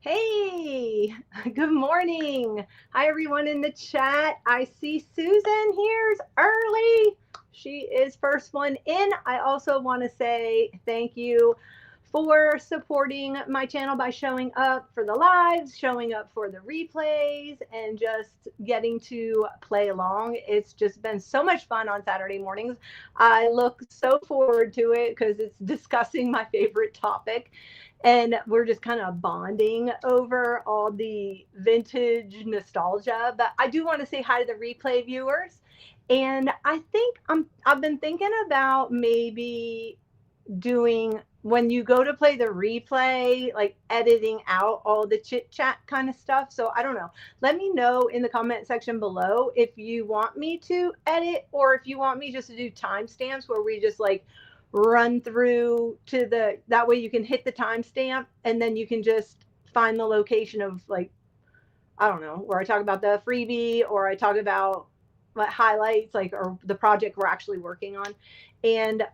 Hey, good morning. Hi, everyone in the chat. I see Susan here's early. She is first one in. I also want to say thank you for supporting my channel by showing up for the lives, showing up for the replays, and just getting to play along. It's just been so much fun on Saturday mornings. I look so forward to it because it's discussing my favorite topic, and we're just kind of bonding over all the vintage nostalgia. But I do want to say hi to the replay viewers, and I've been thinking about maybe doing, when you go to play the replay, like editing out all the chit chat kind of stuff. So I don't know. Let me know in the comment section below if you want me to edit, or if you want me just to do timestamps where we just like run through to the, that way you can hit the timestamp and then you can just find the location of, like, I don't know, where I talk about the freebie, or I talk about what highlights, like, or the project we're actually working on. And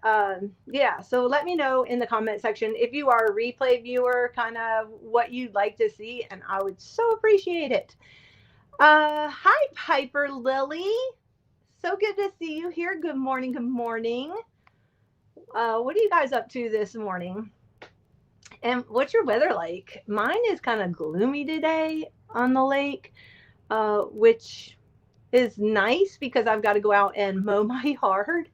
yeah, so let me know in the comment section if you are a replay viewer, kind of what you'd like to see, and I would so appreciate it. Hi, Piper Lily. So good to see you here. Good morning. Good morning. What are you guys up to this morning? And what's your weather like? Mine is kind of gloomy today on the lake, which is nice because I've got to go out and mow my yard.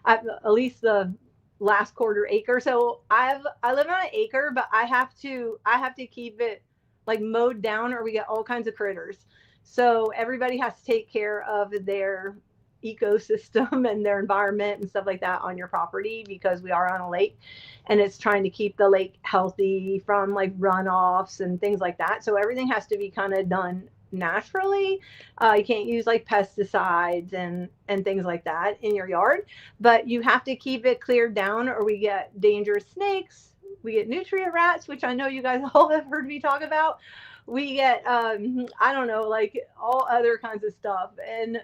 At least the last quarter acre. So I live on an acre, but I have to keep it like mowed down, or we get all kinds of critters. So everybody has to take care of their ecosystem and their environment and stuff like that on your property, because we are on a lake, and it's trying to keep the lake healthy from like runoffs and things like that. So everything has to be kind of done naturally. You can't use like pesticides and things like that in your yard, but you have to keep it cleared down, or we get dangerous snakes. We get nutria rats, which I know you guys all have heard me talk about. We get I don't know, like all other kinds of stuff. And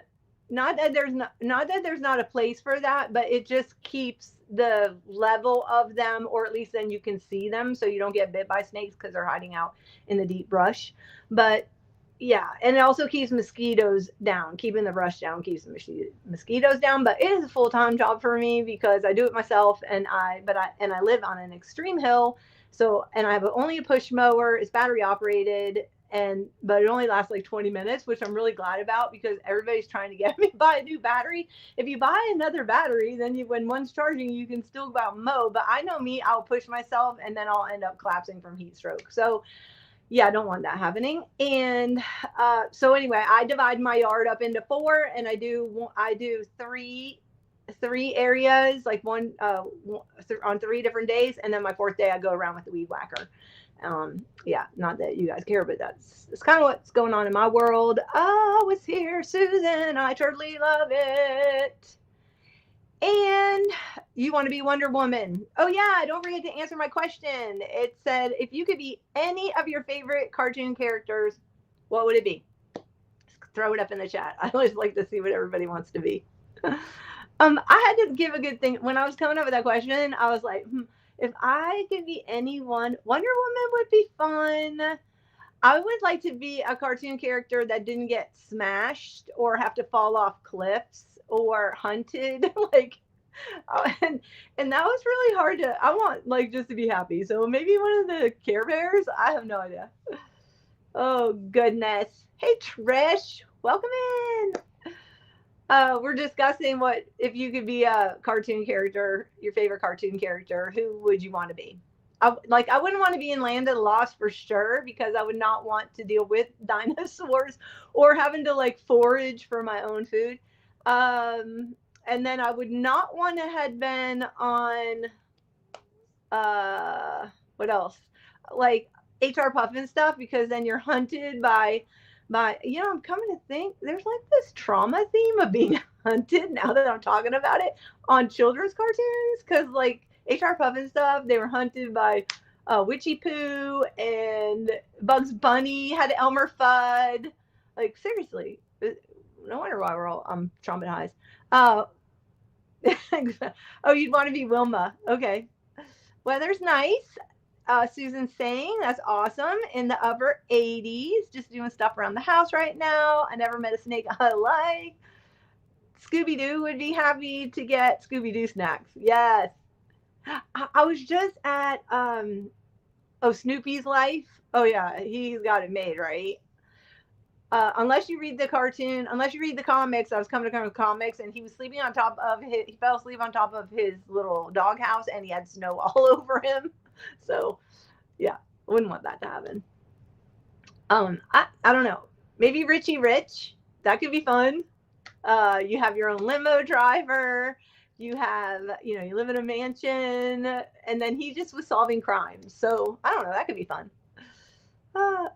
not that there's not a place for that, but it just keeps the level of them, or at least then you can see them, so you don't get bit by snakes because they're hiding out in the deep brush. But yeah, and it also keeps mosquitoes down. Keeping the brush down keeps the mosquitoes down. But it is a full time job for me because I do it myself, and I live on an extreme hill. So, and I have only a push mower. It's battery operated, and but it only lasts like 20 minutes, which I'm really glad about because everybody's trying to get me to buy a new battery. If you buy another battery, then when one's charging, you can still go out and mow. But I know me, I'll push myself, and then I'll end up collapsing from heat stroke. So yeah, I don't want that happening. And so anyway, I divide my yard up into four, and I do three areas, like one on 3 different days, and then my fourth day I go around with the weed whacker. Yeah, not that you guys care, but that's kind of what's going on in my world. Oh, it's here, Susan. I totally love it. And you want to be Wonder Woman. Oh, yeah, don't forget to answer my question. It said, if you could be any of your favorite cartoon characters, what would it be? Throw it up in the chat. I always like to see what everybody wants to be. I had to give a good thing. When I was coming up with that question, I was like, if I could be anyone, Wonder Woman would be fun. I would like to be a cartoon character that didn't get smashed or have to fall off cliffs or hunted. Like, and that was really hard to. I want like just to be happy. So maybe one of the Care Bears. I have no idea. Oh goodness. Hey Trish, welcome in. We're discussing what if you could be a cartoon character, your favorite cartoon character. Who would you want to be? I wouldn't want to be in Land of the Lost for sure, because I would not want to deal with dinosaurs or having to like forage for my own food. And then I would not want to have been on what else? Like HR Puffin stuff, because then you're hunted by I'm coming to think there's like this trauma theme of being hunted now that I'm talking about it on children's cartoons, because like HR Puffin stuff, they were hunted by Witchy Poo, and Bugs Bunny had Elmer Fudd. Like seriously, no wonder why we're all traumatized. Uh, oh, you'd want to be Wilma. Okay. Weather's nice. Susan's saying that's awesome. In the upper 80s, just doing stuff around the house right now. I never met a snake I like. Scooby Doo would be happy to get Scooby Doo snacks. Yes. I was just at Snoopy's Life. Oh yeah, he's got it made, right? Unless you read the cartoon, unless you read the comics, I was coming to come with comics, and he was sleeping on top of he fell asleep on top of his little doghouse, and he had snow all over him. So, yeah, wouldn't want that to happen. I don't know. Maybe Richie Rich. That could be fun. You have your own limo driver. You have, you live in a mansion, and then he just was solving crimes. So I don't know. That could be fun.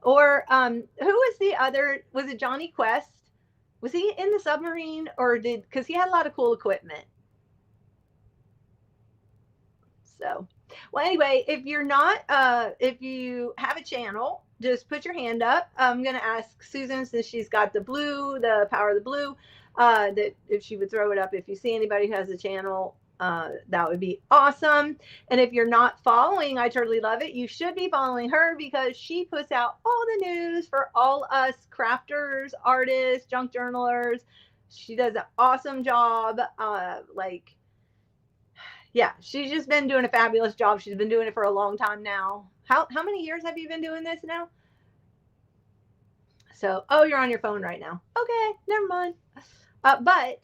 Or who was the other? Was it Johnny Quest? Was he in the submarine, or because he had a lot of cool equipment? So, well, anyway, if you're not, if you have a channel, just put your hand up. I'm gonna ask Susan, since she's got the power of the blue, that if she would throw it up. If you see anybody who has a channel, that would be awesome. And if you're not following I Totally Love It, you should be following her, because she puts out all the news for all us crafters, artists, junk journalers. She does an awesome job. Yeah, she's just been doing a fabulous job. She's been doing it for a long time now. How many years have you been doing this now? So, you're on your phone right now. Okay, never mind. But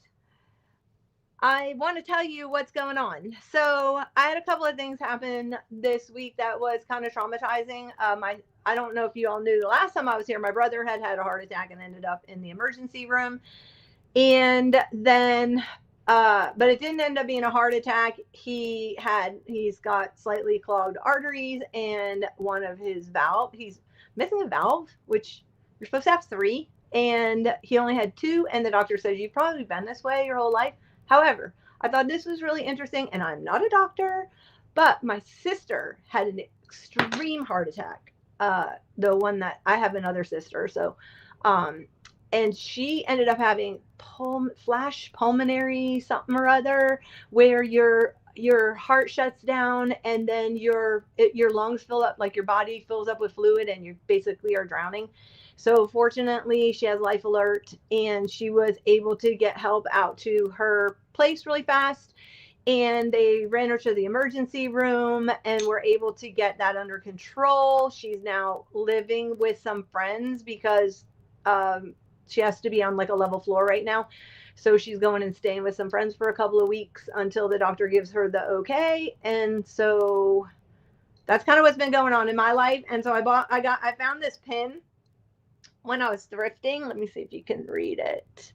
I want to tell you what's going on. So I had a couple of things happen this week that was kind of traumatizing. I don't know if you all knew, the last time I was here, my brother had a heart attack and ended up in the emergency room. And then, but it didn't end up being a heart attack. He's got slightly clogged arteries, and one of his he's missing a valve, which you're supposed to have 3, and he only had 2. And the doctor says, you've probably been this way your whole life. However, I thought this was really interesting, and I'm not a doctor, but my sister had an extreme heart attack. The one that I have another sister. So, and she ended up having flash pulmonary something or other, where your heart shuts down, and then your lungs fill up, like your body fills up with fluid, and you basically are drowning. So fortunately, she has life alert, and she was able to get help out to her place really fast. And they ran her to the emergency room and were able to get that under control. She's now living with some friends, because she has to be on like a level floor right now. So she's going and staying with some friends for a couple of weeks until the doctor gives her the okay. And so that's kind of what's been going on in my life. And so I found this pin when I was thrifting. Let me see if you can read it.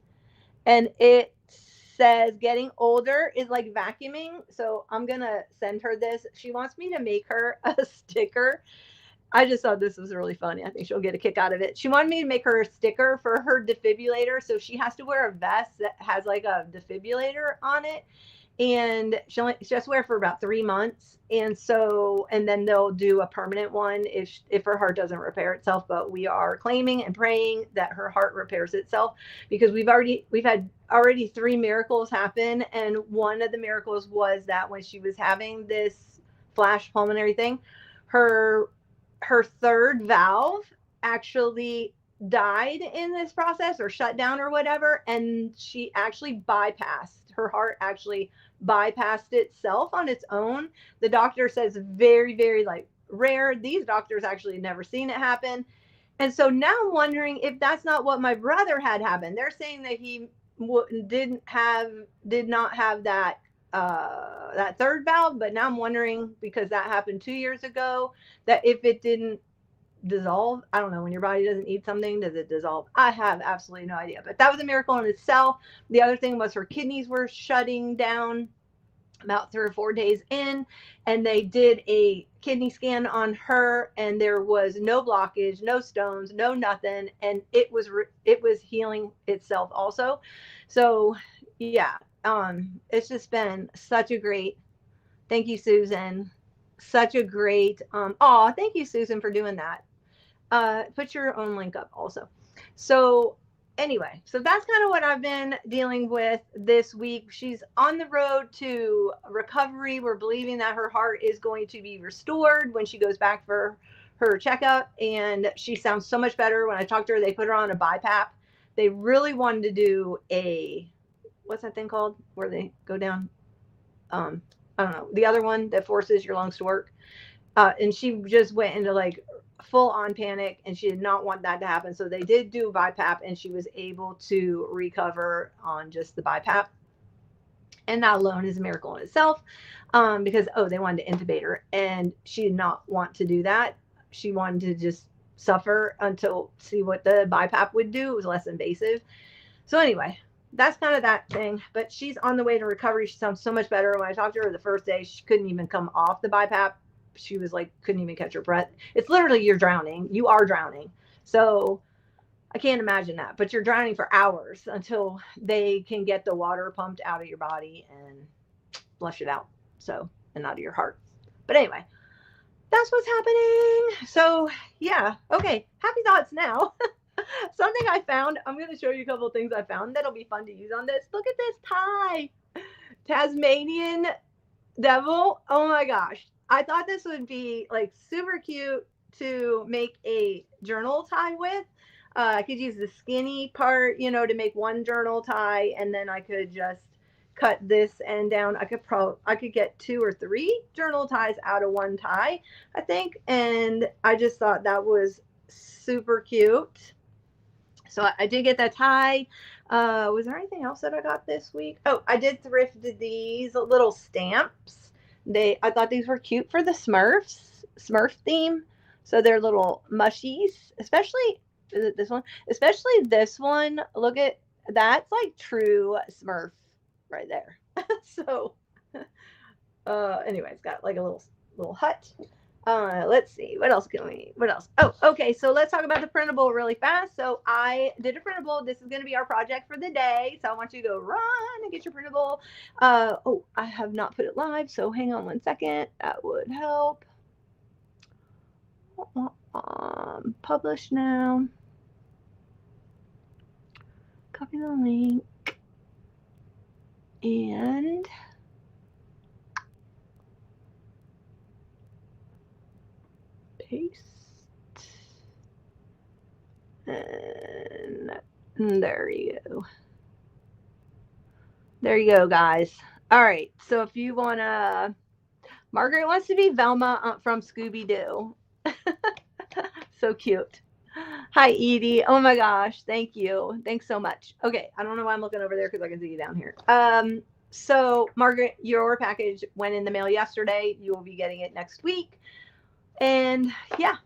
And it says, getting older is like vacuuming. So I'm going to send her this. She wants me to make her a sticker. I just thought this was really funny. I think she'll get a kick out of it. She wanted me to make her a sticker for her defibrillator. So she has to wear a vest that has like a defibrillator on it. And she has to wear it for about 3 months. And then they'll do a permanent one if her heart doesn't repair itself. But we are claiming and praying that her heart repairs itself, because we've had 3 miracles happen. And one of the miracles was that when she was having this flash pulmonary thing, her 3rd valve actually died in this process, or shut down or whatever. And she actually her heart actually bypassed itself on its own. The doctor says very, very rare. These doctors actually never seen it happen. And so now I'm wondering if that's not what my brother had happen. They're saying that he did not have that 3rd valve, but now I'm wondering, because that happened 2 years ago, that if it didn't dissolve, I don't know, when your body doesn't eat something, does it dissolve? I have absolutely no idea, but that was a miracle in itself. The other thing was her kidneys were shutting down about 3 or 4 days in, and they did a kidney scan on her, and there was no blockage, no stones, no nothing, and it was healing itself also. So yeah, it's just been such a great, thank you, Susan, such a great thank you, Susan, for doing that. Put your own link up also. So anyway, so that's kind of what I've been dealing with this week. She's on the road to recovery. We're believing that her heart is going to be restored when she goes back for her checkup, and she sounds so much better. When I talked to her, they put her on a BiPAP. They really wanted to do a, what's that thing called where they go down? I don't know, the other one that forces your lungs to work. And she just went into like full on panic, and she did not want that to happen. So they did do BiPAP, and she was able to recover on just the BiPAP. And that alone is a miracle in itself, because, they wanted to intubate her, and she did not want to do that. She wanted to just suffer until see what the BiPAP would do. It was less invasive. So anyway, that's kind of that thing. But she's on the way to recovery. She sounds so much better. When I talked to her the first day, she couldn't even come off the BiPAP. She was like, couldn't even catch her breath. It's literally, you're drowning. You are drowning. So I can't imagine that. But you're drowning for hours until they can get the water pumped out of your body and flush it out. So, and out of your heart. But anyway, that's what's happening. So yeah. Okay. Happy thoughts now. Something I found. I'm going to show you a couple of things I found that'll be fun to use on this. Look at this tie. Tasmanian devil. Oh my gosh. I thought this would be like super cute to make a journal tie with. I could use the skinny part, to make one journal tie, and then I could just cut this end down. I could get 2 or 3 journal ties out of one tie, I think. And I just thought that was super cute. So I did get that tie. Was there anything else that I got this week? Oh, I did thrift these little stamps. I thought these were cute for the Smurf theme. So they're little mushies, especially, is it this one? Especially this one. Look at, that's like true Smurf right there. So, anyway, it's got like a little hut. Let's see, what else? Oh, okay, so let's talk about the printable really fast. So I did a printable. This is going to be our project for the day. So I want you to go run and get your printable. I have not put it live, so hang on one second. That would help. Publish now. Copy the link. And paste. And there you go. There you go, guys. All right. So if you want to, Margaret wants to be Velma from Scooby-Doo. So cute. Hi, Edie. Oh my gosh. Thank you. Thanks so much. Okay. I don't know why I'm looking over there because I can see you down here. So Margaret, your package went in the mail yesterday. You will be getting it next week. And yeah,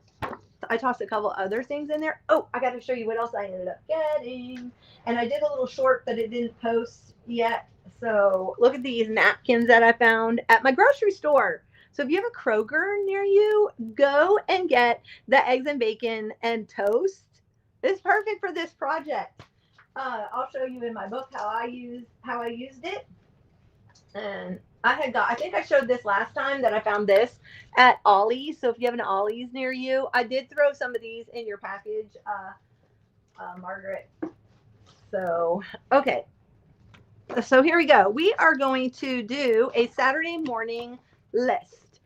I tossed a couple other things in there. Oh, I got to show you what else I ended up getting. And I did a little short that it didn't post yet. So look at these napkins that I found at my grocery store. So if you have a Kroger near you, go and get the eggs and bacon and toast. It's perfect for this project. I'll show you in my book how I used it. And I think I showed this last time that I found this at Ollie's. So if you have an Ollie's near you, I did throw some of these in your package, Margaret. So, okay. So here we go. We are going to do a Saturday morning list.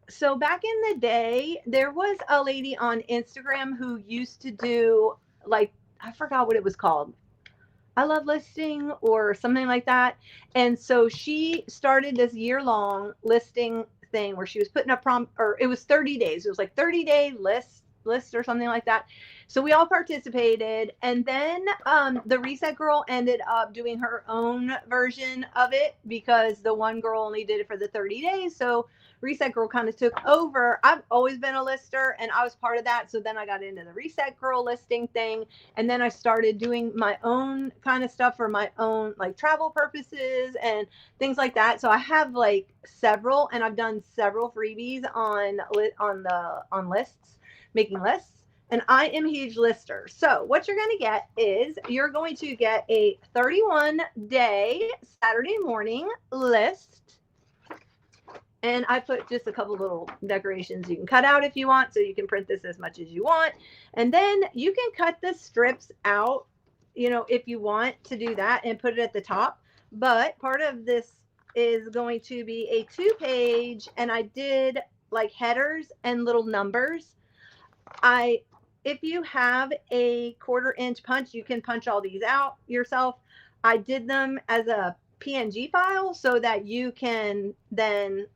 So back in the day, there was a lady on Instagram who used to do, like, I forgot what it was called. I love listing or something like that. And so she started this year-long listing thing where she was putting up or it was 30 days. It was like 30-day list or something like that. So we all participated. And then the Reset Girl ended up doing her own version of it because the one girl only did it for the 30 days. So Reset Girl kind of took over. I've always been a lister and I was part of that. So then I got into the Reset Girl listing thing. And then I started doing my own kind of stuff for my own like travel purposes and things like that. So I have like several, and I've done several freebies on lists, making lists. And I am a huge lister. So what you're going to get is you're going to get a 31-day Saturday morning list. And I put just a couple little decorations you can cut out if you want, so you can print this as much as you want. And then you can cut the strips out, if you want to do that and put it at the top. But part of this is going to be a 2-page, and I did like headers and little numbers. If you have a 1/4 inch punch, you can punch all these out yourself. I did them as a PNG file so that you can then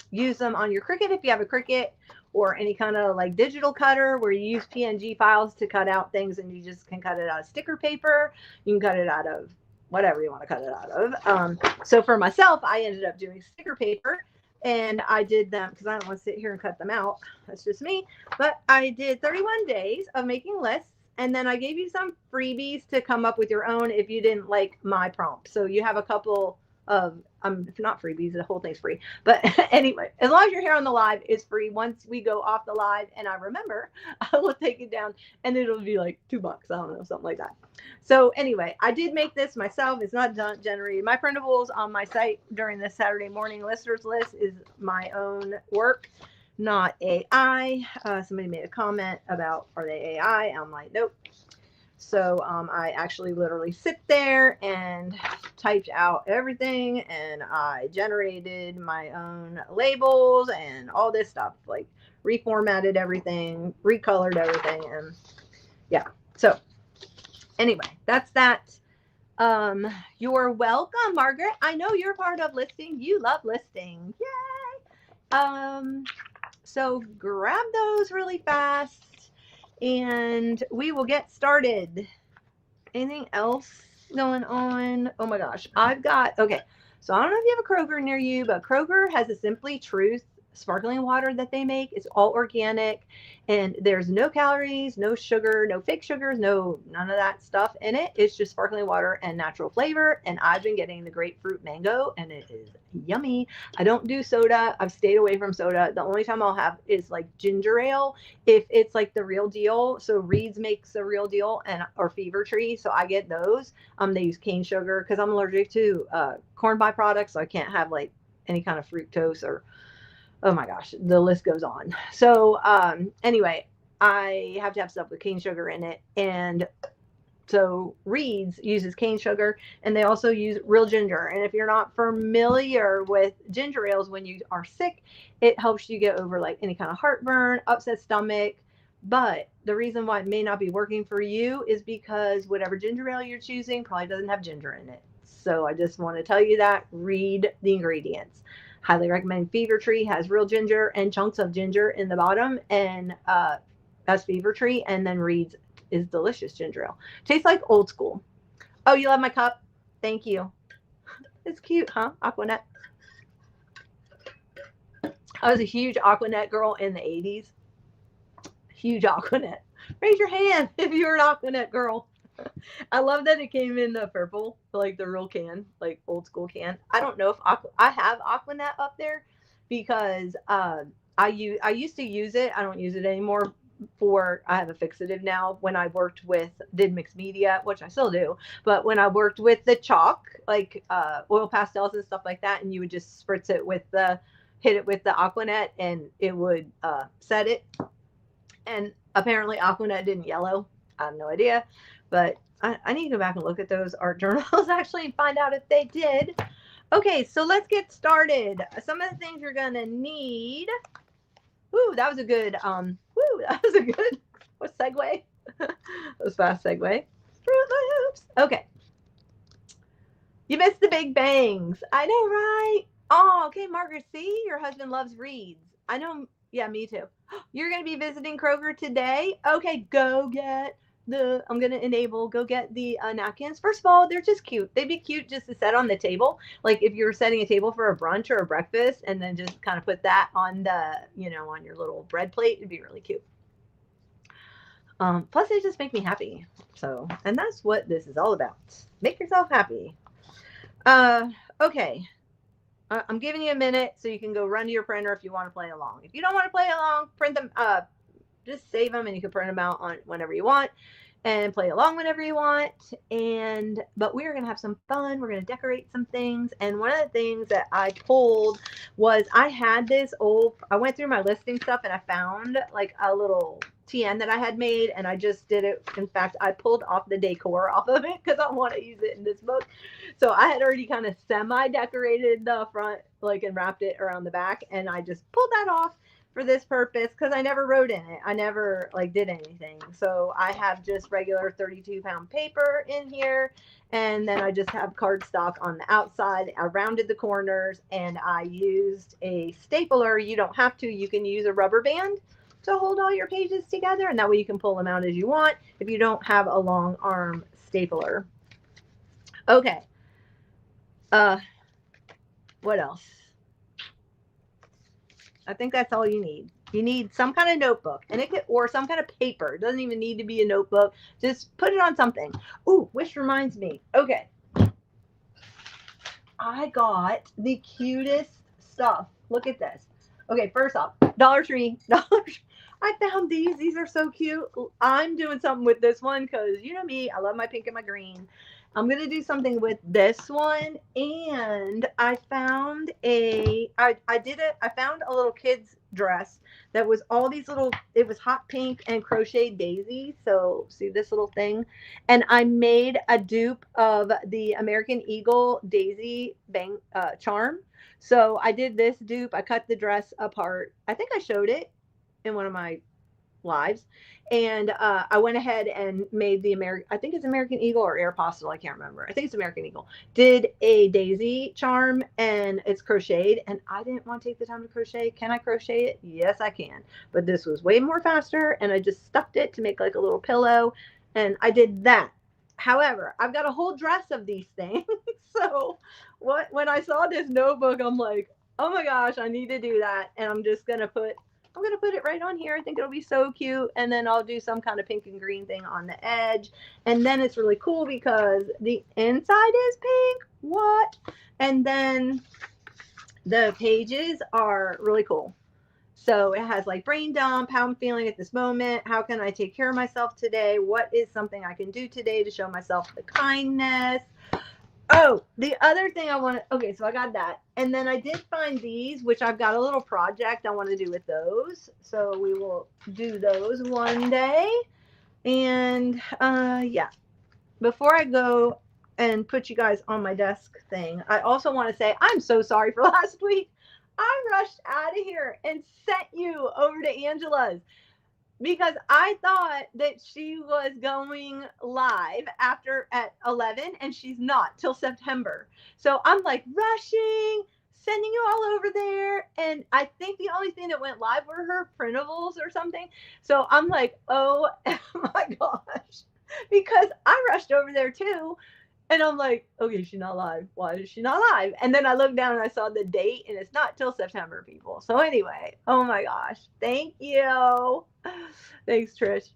use them on your Cricut if you have a Cricut, or any kind of like digital cutter where you use PNG files to cut out things, and you just can cut it out of sticker paper. You can cut it out of whatever you want to cut it out of. So for myself, I ended up doing sticker paper, and I did them because I don't want to sit here and cut them out. That's just me. But I did 31 days of making lists, and then I gave you some freebies to come up with your own if you didn't like my prompt. So you have a couple of if not freebies, the whole thing's free. But anyway, as long as you're here on the live, it's free. Once we go off the live and I remember, I will take it down, and it'll be like $2. I don't know, something like that. So anyway, I did make this myself. It's not generated. My printables on my site during the Saturday morning listeners list is my own work, not AI. Somebody made a comment about, are they AI? I'm like, nope. So I actually literally sit there and typed out everything, and I generated my own labels and all this stuff, like reformatted everything, recolored everything, and yeah. So anyway, that's that. You're welcome, Margaret. I know you're part of listing. You love listing. Yay! So grab those really fast, and we will get started. Anything else going on? Oh my gosh, okay. So I don't know if you have a Kroger near you, but Kroger has a Simply Truth sparkling water that they make. It's all organic, and there's no calories, no sugar, no fake sugars, none of that stuff in it. It's just sparkling water and natural flavor. And I've been getting the grapefruit mango, and it is yummy. I don't do soda. I've stayed away from soda. The only time I'll have is like ginger ale if it's like the real deal. So Reed's makes the real deal, or Fever Tree, so I get those. They use cane sugar because I'm allergic to corn byproducts, so I can't have like any kind of fructose, or oh my gosh, the list goes on. So anyway, I have to have stuff with cane sugar in it. And so Reed's uses cane sugar, and they also use real ginger. And if you're not familiar with ginger ales when you are sick, it helps you get over like any kind of heartburn, upset stomach. But the reason why it may not be working for you is because whatever ginger ale you're choosing probably doesn't have ginger in it. So I just want to tell you that. Read the ingredients. Highly recommend. Fever Tree has real ginger and chunks of ginger in the bottom, and that's Fever Tree. And then Reed's is delicious ginger ale. Tastes like old school. Oh, you love my cup? Thank you. It's cute, huh? Aquanet. I was a huge Aquanet girl in the 80s. Huge Aquanet. Raise your hand if you're an Aquanet girl. I love that it came in the purple, like the real can, like old school can. I don't know if I have Aquanet up there because I used to use it. I don't use it anymore. I have a fixative now. When I did mixed media, which I still do, but when I worked with the chalk, like oil pastels and stuff like that, and you would just spritz it hit it with the Aquanet, and it would set it. And apparently Aquanet didn't yellow. I have no idea. But I need to go back and look at those art journals actually and find out if they did. Okay, so let's get started. Some of the things you're going to need. Ooh, that was a good, what segue? That was fast segue. Fruit Loops. Okay. You missed the big bangs. I know, right? Oh, okay, Margaret, see? Your husband loves Reed's. I know. Yeah, me too. You're going to be visiting Kroger today? Okay, go get I'm going to go get the napkins. First of all, they're just cute. They'd be cute just to set on the table. Like if you're setting a table for a brunch or a breakfast, and then just kind of put that on on your little bread plate, it'd be really cute. Plus they just make me happy. So, and that's what this is all about. Make yourself happy. Okay. I'm giving you a minute so you can go run to your printer if you want to play along. If you don't want to play along, print them up. Just save them, and you can print them out on whenever you want. and play along whenever you want. But we're going to have some fun. We're going to decorate some things. And one of the things that I pulled was I had this I went through my listing stuff and I found like a little TN that I had made, and I just did it. In fact, I pulled off the decor off of it because I want to use it in this book. So I had already kind of semi-decorated the front, like, and wrapped it around the back, and I just pulled that off for this purpose because I never wrote in it. I never like did anything. So I have just regular 32-pound paper in here, and then I just have cardstock on the outside. I rounded the corners, and I used a stapler. You don't have to. You can use a rubber band to hold all your pages together, and that way you can pull them out as you want if you don't have a long arm stapler. Okay. What else? I think that's all you need. You need some kind of notebook, and or some kind of paper. It doesn't even need to be a notebook. Just put it on something. Ooh, which reminds me. Okay. I got the cutest stuff. Look at this. Okay, first off, Dollar Tree. I found these. These are so cute. I'm doing something with this one because you know me. I love my pink and my green. I'm going to do something with this one. And I found I found a little kid's dress that was all these little, it was hot pink and crocheted daisies. So see this little thing. And I made a dupe of the American Eagle daisy charm. So I did this dupe. I cut the dress apart. I think I showed it in one of my lives, and I went ahead and made the I think it's American Eagle or Aeropostale, I can't remember. I think it's American Eagle. Did a daisy charm, and it's crocheted, and I didn't want to take the time to crochet. Can I crochet it? Yes, I can. But this was way more faster, and I just stuffed it to make like a little pillow, and I did that. However, I've got a whole dress of these things. So when I saw this notebook, I'm like, oh my gosh, I need to do that. And I'm going to put it right on here. I think it'll be so cute. And then I'll do some kind of pink and green thing on the edge. And then it's really cool because the inside is pink. What? And then the pages are really cool. So it has like brain dump, how I'm feeling at this moment, how can I take care of myself today, what is something I can do today to show myself the kindness. Oh, the other thing I want to, okay, so I got that. And then I did find these, which I've got a little project I want to do with those. So we will do those one day. And yeah, before I go and put you guys on my desk thing, I also want to say I'm so sorry for last week. I rushed out of here and sent you over to Angela's because I thought that she was going live at 11, and she's not till September. So I'm like rushing, sending you all over there. And I think the only thing that went live were her printables or something. So I'm like, oh my gosh, because I rushed over there too. And I'm like, okay, she's not live. Why is she not live? And then I looked down and I saw the date, and it's not till September, people. So anyway, oh my gosh. Thank you. Thanks, Trish.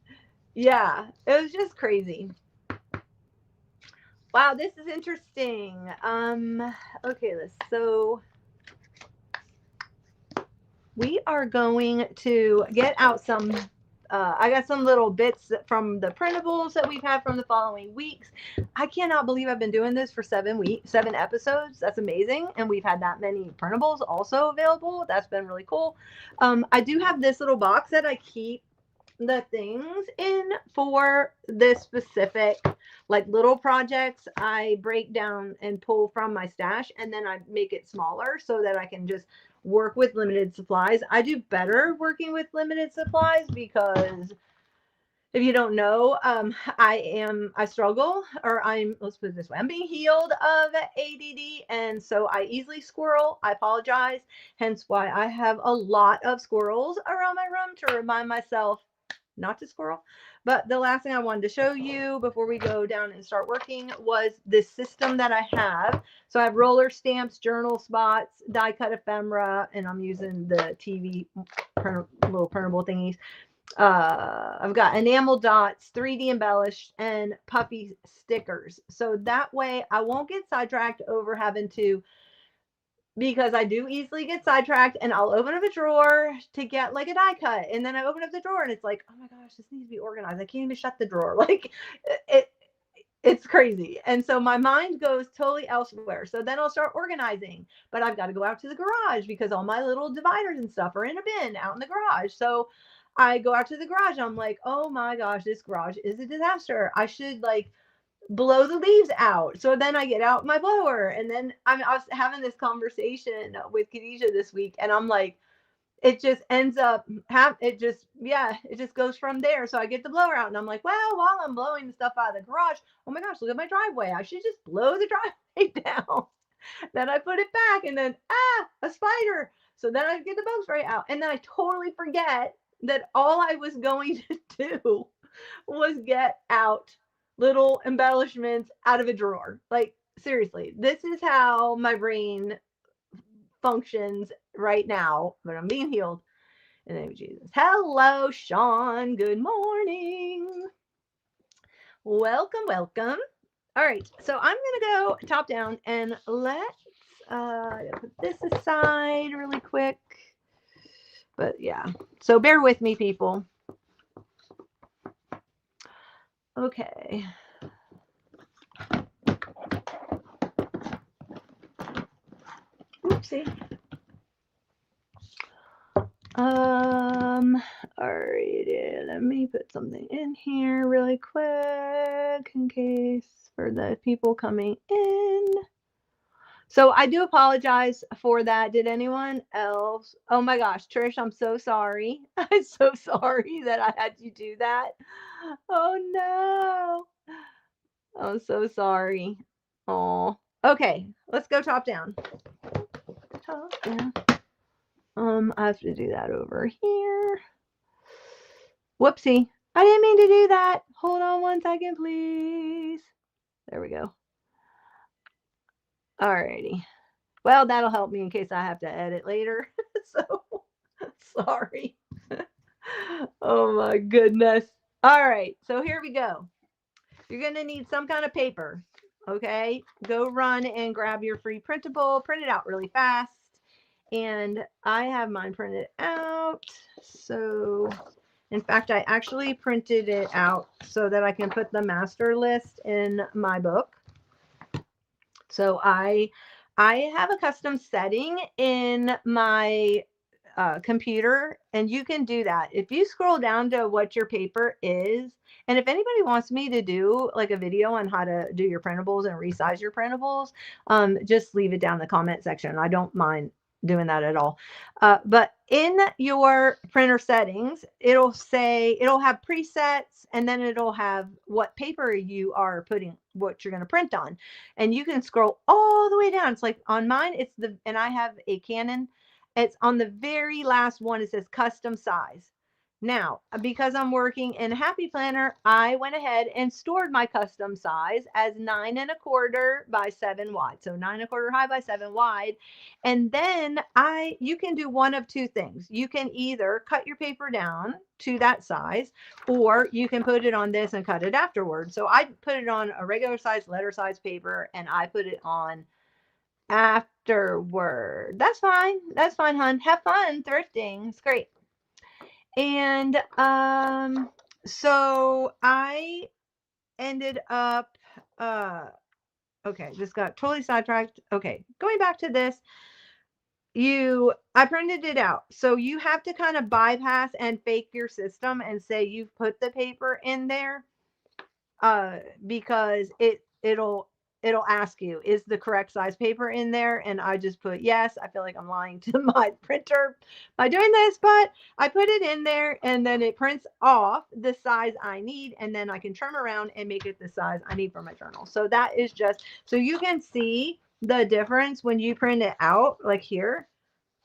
Yeah, it was just crazy. Wow, this is interesting. Okay, so we are going to get out some I got some little bits from the printables that we've had from the following weeks. I cannot believe I've been doing this for 7 episodes. That's amazing. And we've had that many printables also available. That's been really cool. I do have this little box that I keep the things in for this specific like little projects. I break down and pull from my stash, and then I make it smaller so that I can just work with limited supplies. I do better working with limited supplies because if you don't know, I struggle, or let's put it this way, I'm being healed of ADD, and so I easily squirrel. I apologize, hence why I have a lot of squirrels around my room to remind myself not to squirrel. But the last thing I wanted to show you before we go down and start working was this system that I have. So I have roller stamps, journal spots, die cut ephemera, and I'm using the TV little printable thingies. I've got enamel dots, 3D embellished, and puffy stickers. So that way I won't get sidetracked over having to because I do easily get sidetracked, and I'll open up a drawer to get like a die cut. And then I open up the drawer and it's like, oh my gosh, this needs to be organized. I can't even shut the drawer. Like it, it's crazy. And so my mind goes totally elsewhere. So then I'll start organizing, but I've got to go out to the garage because all my little dividers and stuff are in a bin out in the garage. So I go out to the garage and I'm like, oh my gosh, this garage is a disaster. I should like blow the leaves out. So then I get out my blower, and then I was having this conversation with Khadijah this week, and I'm like, it just ends up it just goes from there. So I get the blower out and I'm like, well, while I'm blowing the stuff out of the garage, oh my gosh, look at my driveway. I should just blow the driveway down. Then I put it back, and then a spider. So then I get the bug spray out, and then I totally forget that all I was going to do was get out little embellishments out of a drawer. Like seriously, this is how my brain functions right now, but I'm being healed in the name of Jesus. Hello, Sean. Good morning. Welcome, welcome. All right, so I'm gonna go top down, and let's put this aside really quick. But yeah, so bear with me, people. Okay. Oopsie. Alrighty, let me put something in here really quick in case for the people coming in. So I do apologize for that. Did anyone else? Oh my gosh, Trish, I'm so sorry. I'm so sorry that I had you do that. Oh no. I'm so sorry. Oh, okay. Let's go top down. Top down. I have to do that over here. Whoopsie. I didn't mean to do that. Hold on one second, please. There we go. Alrighty. Well, that'll help me in case I have to edit later. So, sorry. Oh my goodness. All right. So here we go. You're going to need some kind of paper. Okay. Go run and grab your free printable. Print it out really fast. And I have mine printed out. So, in fact, I actually printed it out so that I can put the master list in my book. So I have a custom setting in my computer, and you can do that. If you scroll down to what your paper is, and if anybody wants me to do like a video on how to do your printables and resize your printables, just leave it down in the comment section. I don't mind doing that at all. But in your printer settings, it'll have presets, and then it'll have what paper you are putting, what you're going to print on. And you can scroll all the way down. It's like on mine, and I have a Canon. It's on the very last one. It says custom size. Now, because I'm working in Happy Planner, I went ahead and stored my custom size as 9 1/4 by 7 wide. So 9 1/4 high by 7 wide. And then you can do one of two things. You can either cut your paper down to that size, or you can put it on this and cut it afterwards. So I put it on a regular size letter size paper, and I put it on afterward. That's fine. That's fine, hon. Have fun thrifting. It's great. And so I ended up okay, just got totally sidetracked. Okay, going back to this, I printed it out. So you have to kind of bypass and fake your system and say you've put the paper in there, because it'll ask you, is the correct size paper in there? And I just put yes. I feel like I'm lying to my printer by doing this, but I put it in there, and then it prints off the size I need, and then I can trim around and make it the size I need for my journal. So that is just so you can see the difference when you print it out, like here.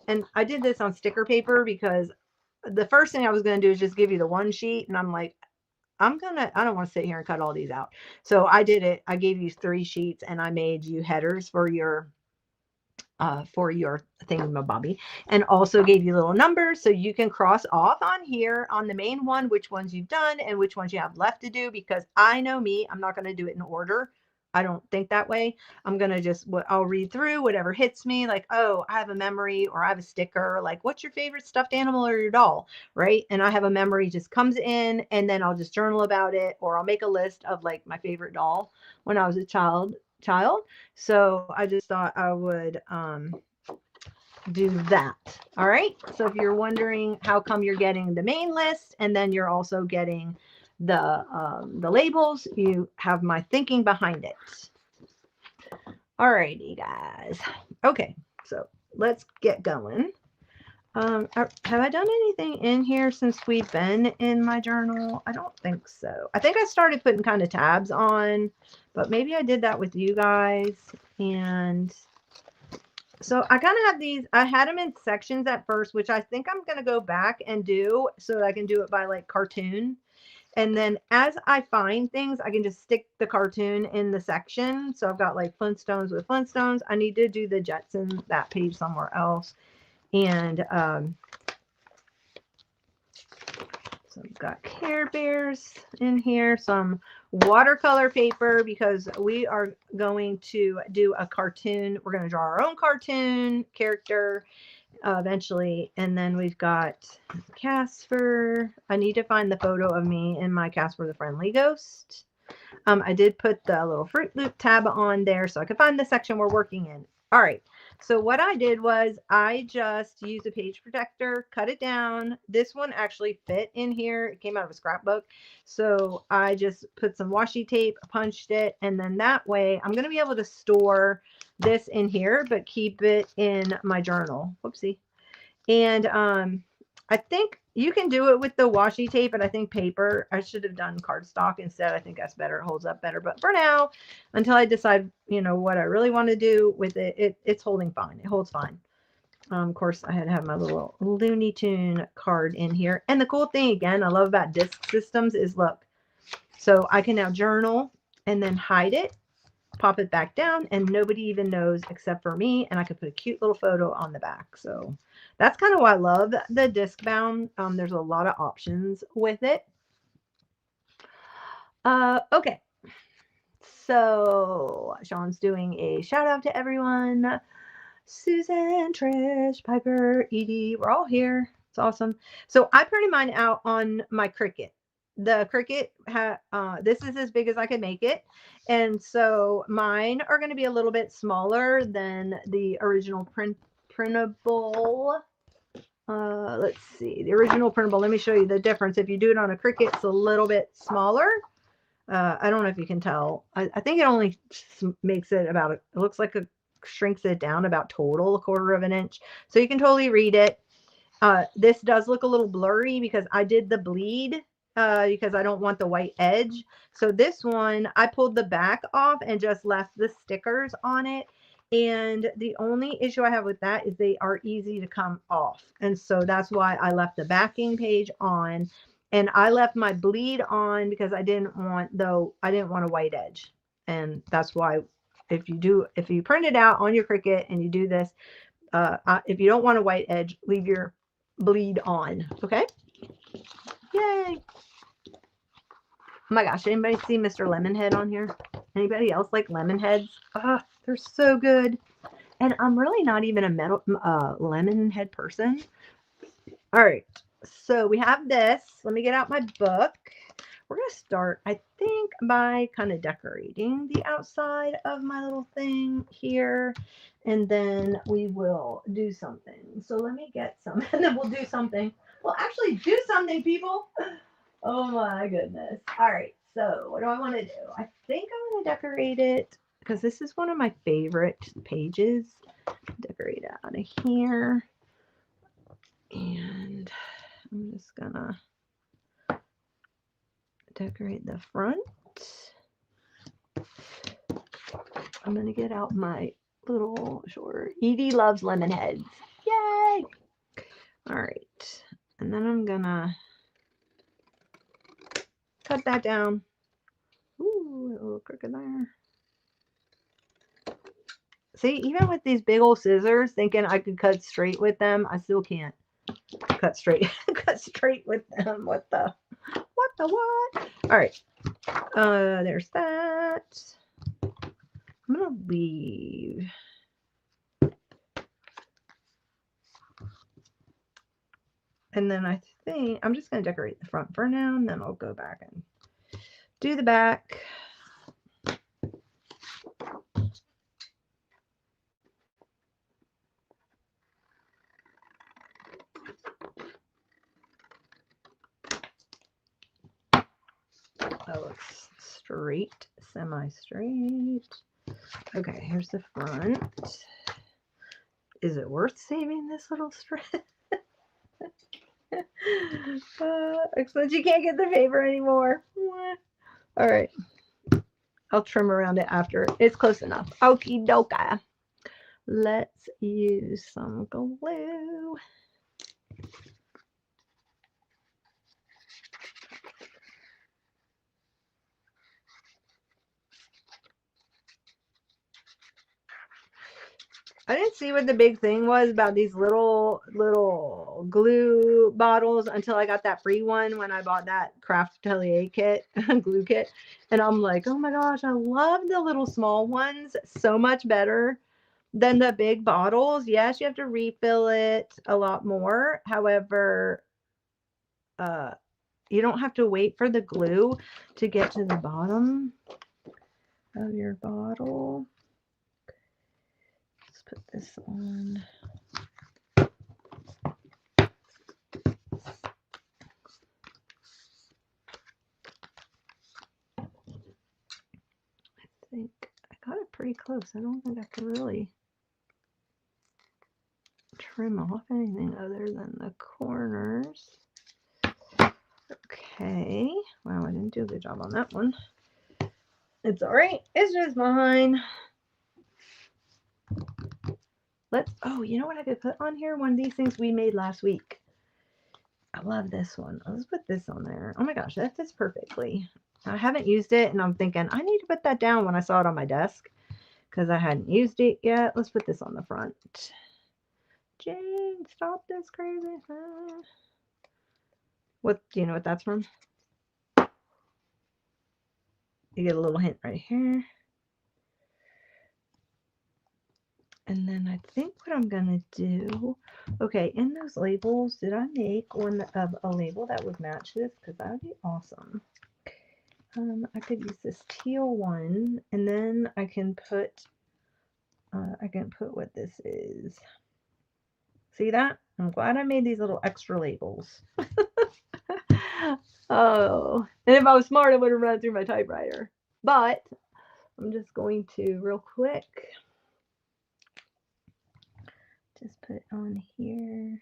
And I did this on sticker paper because the first thing I was going to do is just give you the one sheet, and I'm like, I don't want to sit here and cut all these out. So I did it. I gave you 3 sheets, and I made you headers for your thingamabobby, and also gave you little numbers so you can cross off on here on the main one which ones you've done and which ones you have left to do, because I know me, I'm not going to do it in order. I don't think that way. I'm going to just, I'll read through whatever hits me, like, oh, I have a memory or I have a sticker, like, what's your favorite stuffed animal or your doll, right? And I have a memory just comes in, and then I'll just journal about it, or I'll make a list of like my favorite doll when I was a child. So I just thought I would do that. All right. So if you're wondering how come you're getting the main list and then you're also getting the labels, you have my thinking behind it. All righty, guys. Okay, so let's get going. Have I done anything in here since we've been in my journal? I don't think so. I think I started putting kind of tabs on, but maybe I did that with you guys. And so I kind of have these, I had them in sections at first, which I think I'm going to go back and do so that I can do it by like cartoon. And then as I find things, I can just stick the cartoon in the section. So I've got like Flintstones with Flintstones. I need to do the Jetson, that page somewhere else. And so I've got Care Bears in here, some watercolor paper because we are going to do a cartoon. We're going to draw our own cartoon character eventually. And then we've got Casper. I need to find the photo of me in my Casper the Friendly Ghost. I did put the little Fruit Loop tab on there so I could find the section we're working in. All right. So what I did was I just used a page protector, cut it down. This one actually fit in here. It came out of a scrapbook. So I just put some washi tape, punched it, and then that way I'm going to be able to store this in here, but keep it in my journal. Whoopsie. And I think you can do it with the washi tape, but I think paper. I should have done cardstock instead. I think that's better. It holds up better. But for now, until I decide, you know, what I really want to do with it, it's holding fine. It holds fine. Of course, I had to have my little Looney Tune card in here. And the cool thing, again, I love about disk systems is, look, so I can now journal and then hide it, pop it back down, and nobody even knows except for me, and I could put a cute little photo on the back. So that's kind of why I love the disc bound. There's a lot of options with it. Okay, so Sean's doing a shout out to everyone. Susan, Trish, Piper, Edie, we're all here. It's awesome. So I printed mine out on my Cricut. The Cricut, this is as big as I could make it. And so mine are going to be a little bit smaller than the original printable. Let's see, the original printable. Let me show you the difference. If you do it on a Cricut, it's a little bit smaller. I don't know if you can tell. I think it only makes it about, it looks like it shrinks it down about total 1/4 of an inch. So you can totally read it. This does look a little blurry because I did the bleed because I don't want the white edge. So this one, I pulled the back off and just left the stickers on it. And the only issue I have with that is they are easy to come off. And so that's why I left the backing page on. And I left my bleed on because I didn't want a white edge. And that's why if you print it out on your Cricut and you do this, if you don't want a white edge, leave your bleed on. Okay. Yay. Oh my gosh, anybody see Mr. Lemonhead on here? Anybody else like lemon heads? Oh, they're so good. And I'm really not even a lemon head person. All right, so we have this. Let me get out my book. We're going to start, I think, by kind of decorating the outside of my little thing here. And then we will do something. So let me get some, and then we'll do something. We'll actually do something, people. Oh my goodness. All right, so what do I want to do? I think I'm going to decorate it because this is one of my favorite pages. Decorate it out of here. And I'm just going to decorate the front. I'm going to get out my little short. Edie loves lemon heads. Yay! All right. And then I'm going to cut that down. Ooh, a little crooked there. See, even with these big old scissors, thinking I could cut straight with them, I still can't cut straight. Cut straight with them. What? All right. There's that. I'm going to leave. And then I think I'm just going to decorate the front for now, and then I'll go back and do the back. That looks straight, semi-straight. Okay, here's the front. Is it worth saving this little strip? Except you can't get the paper anymore. All right. I'll trim around it after. It's close enough. Okie dokie. Let's use some glue. I didn't see what the big thing was about these little glue bottles until I got that free one when I bought that Craft Atelier kit, glue kit. And I'm like, oh my gosh, I love the little small ones so much better than the big bottles. Yes, you have to refill it a lot more. However, you don't have to wait for the glue to get to the bottom of your bottle. Let's put this on. I think I got it pretty close. I don't think I can really trim off anything other than the corners. Okay. Wow, I didn't do a good job on that one. It's all right. It's just mine. Oh, you know what I could put on here? One of these things we made last week. I love this one. Let's put this on there. Oh my gosh, that fits perfectly. I haven't used it, and I'm thinking I need to put that down when I saw it on my desk because I hadn't used it yet. Let's put this on the front. Jane, stop this crazy thing. What do you know what that's from? You get a little hint right here. And then I think what I'm going to do, okay, in those labels, did I make one of a label that would match this? Because that would be awesome. I could use this teal one, and then I can put what this is. See that? I'm glad I made these little extra labels. Oh, and if I was smart, I would have run it through my typewriter. But I'm just going to real quick just put it on here.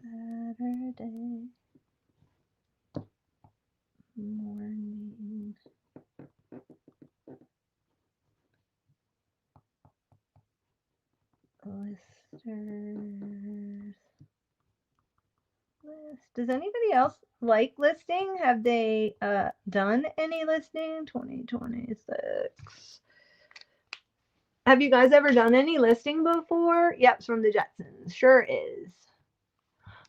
Saturday morning. Listers. List. Does anybody else like listing? Have they done any listing? 2026. Have you guys ever done any listing before? Yep, it's from the Jetsons. Sure is.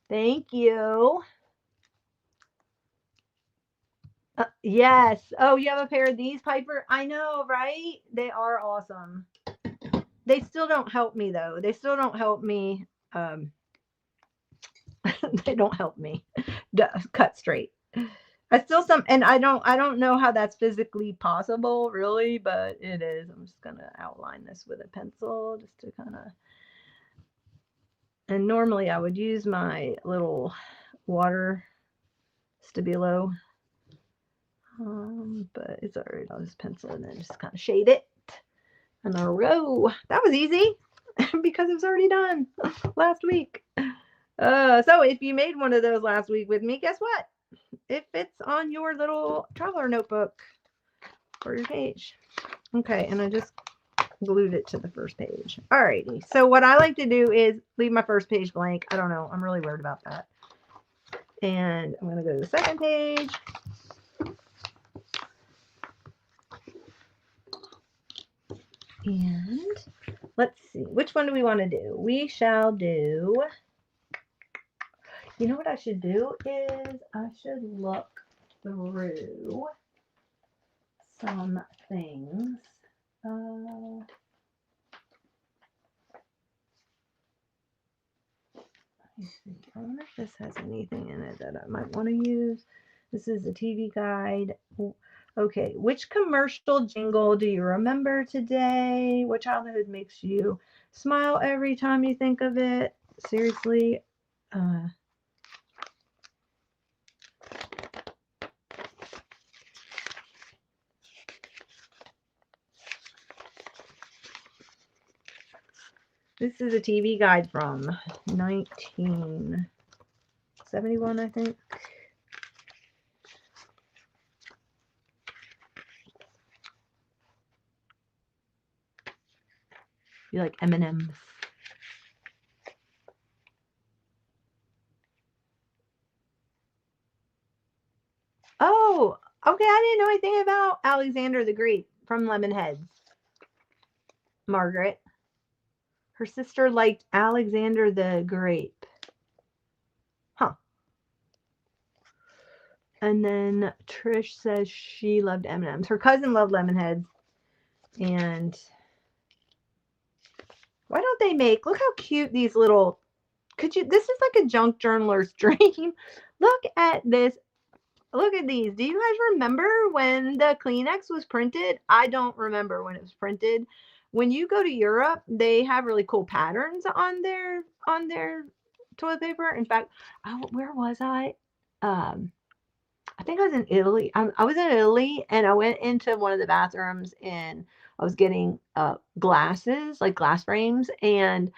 Thank you. Yes. Oh, you have a pair of these, Piper? I know, right? They are awesome. They still don't help me, though. They still don't help me. They don't help me cut straight. I still and I don't know how that's physically possible, really, but it is. I'm just gonna outline this with a pencil just to kind of. And normally I would use my little water Stabilo, but it's alright. I'll just pencil and then just kind of shade it. And a row. That was easy because it was already done last week. So if you made one of those last week with me, guess what? It fits on your little traveler notebook for your page. Okay, and I just glued it to the first page. Alrighty, so what I like to do is leave my first page blank. I don't know, I'm really weird about that. And I'm going to go to the second page. And let's see, which one do we want to do? We shall do, you know what I should do is I should look through some things. I wonder if this has anything in it that I might want to use. This is a TV guide. Okay, which commercial jingle do you remember today? What childhood makes you smile every time you think of it? Seriously. This is a TV guide from 1971, I think. You like M&M's? Oh, okay. I didn't know anything about Alexander the Great from Lemonheads. Margaret. Her sister liked Alexander the Grape. Huh. And then Trish says she loved M&M's. Her cousin loved Lemonheads. And why don't they make, look how cute these little, this is like a junk journaler's dream. Look at this. Look at these. Do you guys remember when the Kleenex was printed? I don't remember when it was printed. When you go to Europe, they have really cool patterns on their toilet paper. In fact, where was I? I think I was in Italy. I was in Italy and I went into one of the bathrooms and I was getting glasses, like glass frames, and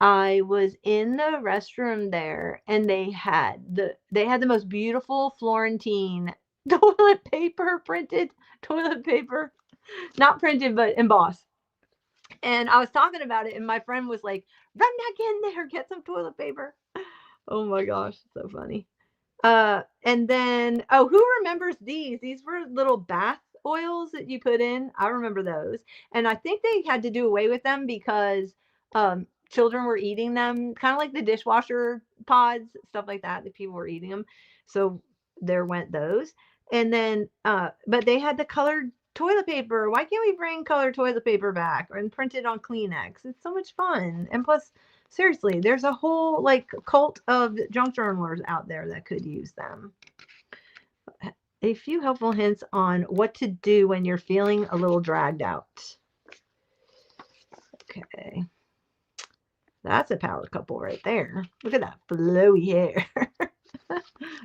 I was in the restroom there and they had the most beautiful Florentine toilet paper, printed toilet paper, not printed but embossed. And I was talking about it and my friend was like, "Run back in there, get some toilet paper." Oh my gosh, so funny. And then, who remembers these? These were little bath oils that you put in. I remember those. And I think they had to do away with them because children were eating them, kind of like the dishwasher pods, stuff like that people were eating them. So there went those. And then, but they had the colored toilet paper. Why can't we bring colored toilet paper back and print it on Kleenex? It's so much fun. And plus, seriously, there's a whole like cult of junk journalers out there that could use them. A few helpful hints on what to do when you're feeling a little dragged out. Okay. That's a power couple right there. Look at that flowy hair.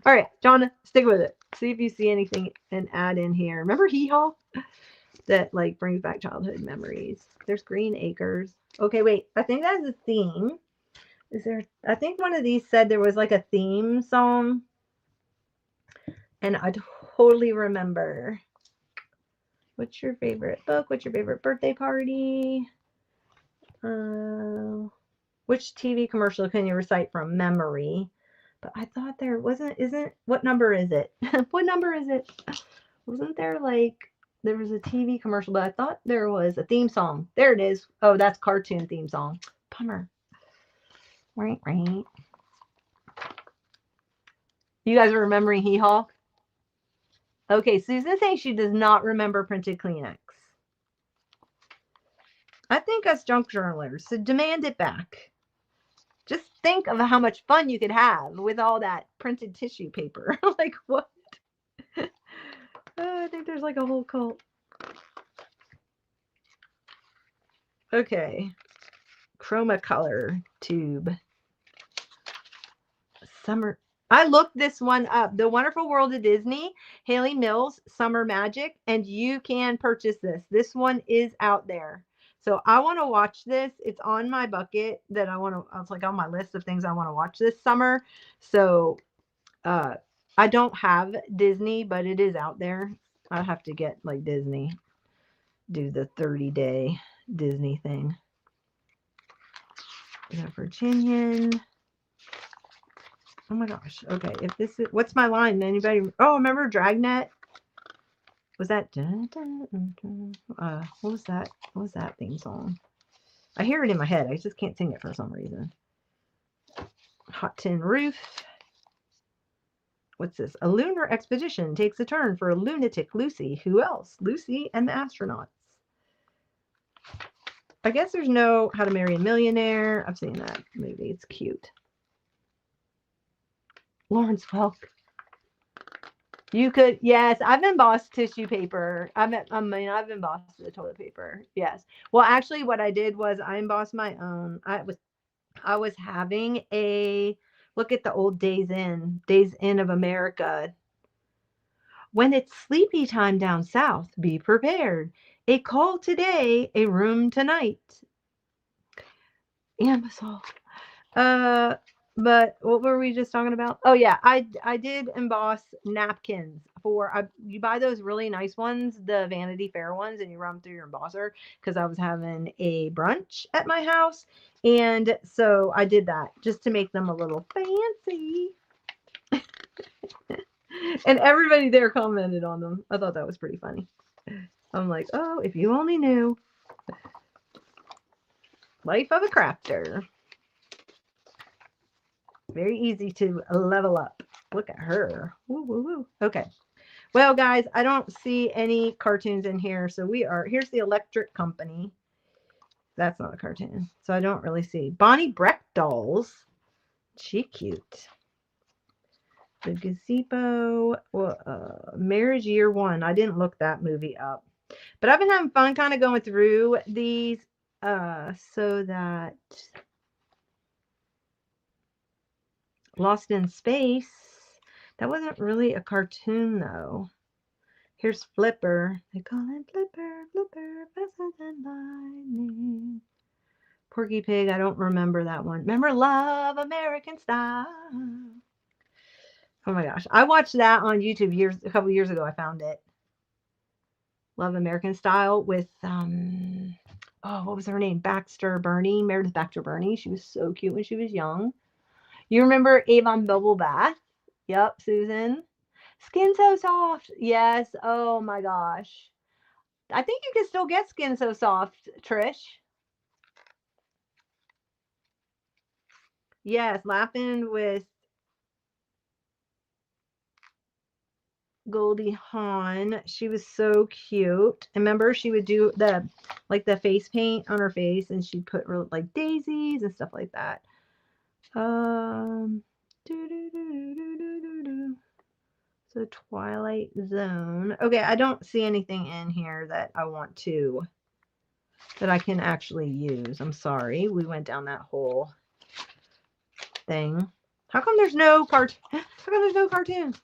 All right, John, stick with it. See if you see anything and add in here. Remember Hee Haw? That like brings back childhood memories. There's Green Acres. Okay, wait. I think that's a theme. Is there? I think one of these said there was like a theme song. And I totally remember. What's your favorite book? What's your favorite birthday party? Which TV commercial can you recite from memory? But I thought there isn't, what number is it? What number is it? Wasn't there like, there was a TV commercial, but I thought there was a theme song. There it is. Oh, that's cartoon theme song. Bummer. Right. You guys are remembering Hee Haw? Okay, Susan saying she does not remember printed Kleenex. I think us junk journalers should demand it back. Just think of how much fun you could have with all that printed tissue paper. Like what? I think there's like a whole cult. Okay. Chroma color tube. Summer. I looked this one up. The Wonderful World of Disney, Haley Mills, Summer Magic, and you can purchase this. This one is out there. So I want to watch this. It's on my bucket that it's like on my list of things I want to watch this summer. So I don't have Disney, but it is out there. I have to get like Disney, do the 30-day Disney thing. We got Virginian. Oh my gosh. Okay. If this is, what's my line? Anybody? Oh, remember Dragnet? Was that? What was that? What was that theme song? I hear it in my head. I just can't sing it for some reason. Hot Tin Roof. What's this? A lunar expedition takes a turn for a lunatic Lucy. Who else? Lucy and the astronauts. I guess there's no How to Marry a Millionaire. I've seen that movie. It's cute. Lawrence Welk. You could, yes, I've embossed tissue paper. I've embossed the toilet paper. Yes. Well, actually, what I did was I embossed my own. I was having a look at the old Days Inn of America. When it's sleepy time down south, be prepared. A call today, a room tonight. Amazon. But what were we just talking about? Oh yeah, I did emboss napkins you buy those really nice ones, the Vanity Fair ones, and you run them through your embosser because I was having a brunch at my house, and so I did that just to make them a little fancy. And everybody there commented on them. I thought that was pretty funny. I'm like, oh, if you only knew. Life of a crafter. Very easy to level up. Look at her. Woo, woo, woo. Okay. Well, guys, I don't see any cartoons in here. So here's the Electric Company. That's not a cartoon. So I don't really see. Bonnie Breck dolls. She cute. The Gazebo. Well, Marriage Year One. I didn't look that movie up. But I've been having fun kind of going through these so that Lost in Space. That wasn't really a cartoon, though. Here's Flipper. They call him Flipper, Flipper, faster than lightning. Porky Pig, I don't remember that one. Remember Love American Style? Oh my gosh. I watched that on YouTube a couple years ago. I found it. Love American Style with, what was her name? Meredith Baxter Burney. She was so cute when she was young. You remember Avon Bubble Bath? Yep, Susan. Skin So Soft. Yes. Oh my gosh. I think you can still get Skin So Soft, Trish. Yes, laughing with Goldie Hawn. She was so cute. Remember, she would do the face paint on her face, and she'd put like daisies and stuff like that. So Twilight Zone. Okay, I don't see anything in here that that I can actually use. I'm sorry. We went down that whole thing. How come there's no cartoons?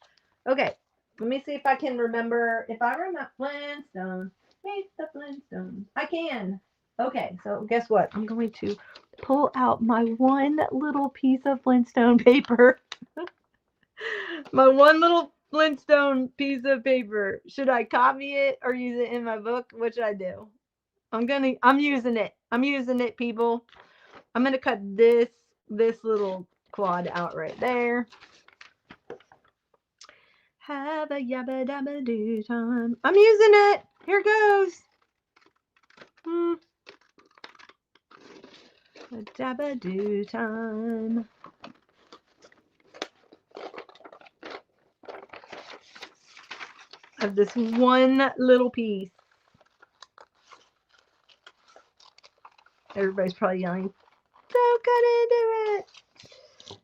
Okay, let me see if I can remember. If I remember Flintstones, meet the Flintstones. I can. Okay, so guess what? I'm going to pull out my one little piece of Flintstone paper. My one little Flintstone piece of paper. Should I copy it or use it in my book? What should I do? I'm using it. I'm using it, people. I'm gonna cut this little quad out right there. Have a yabba dabba do time. I'm using it. Here goes. A dabba do time. Of this one little piece. Everybody's probably yelling, "Don't cut into it.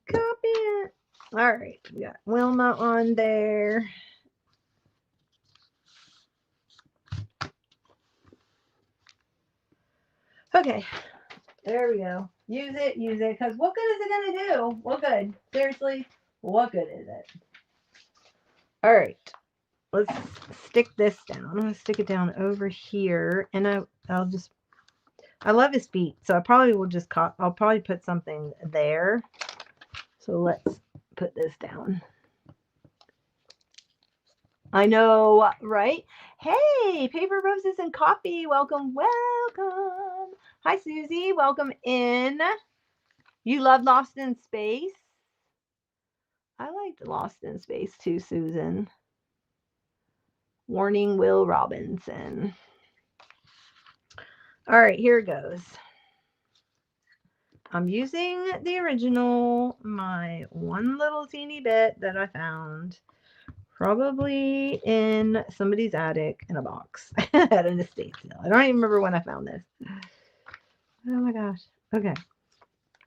Copy it." All right, we got Wilma on there. Okay, there we go. Use it, because what good is it going to do? What good? Seriously, what good is it? All right, let's stick this down. I'm going to stick it down over here, and I love his feet, so I probably will I'll probably put something there. So let's put this down. I know, right? Hey, Paper Roses and Coffee. Welcome, welcome. Hi, Susie. Welcome in. You love Lost in Space? I liked Lost in Space too, Susan. Warning, Will Robinson. All right, here it goes. I'm using the original, my one little teeny bit that I found probably in somebody's attic in a box at an estate sale. I don't even remember when I found this. Oh my gosh. Okay.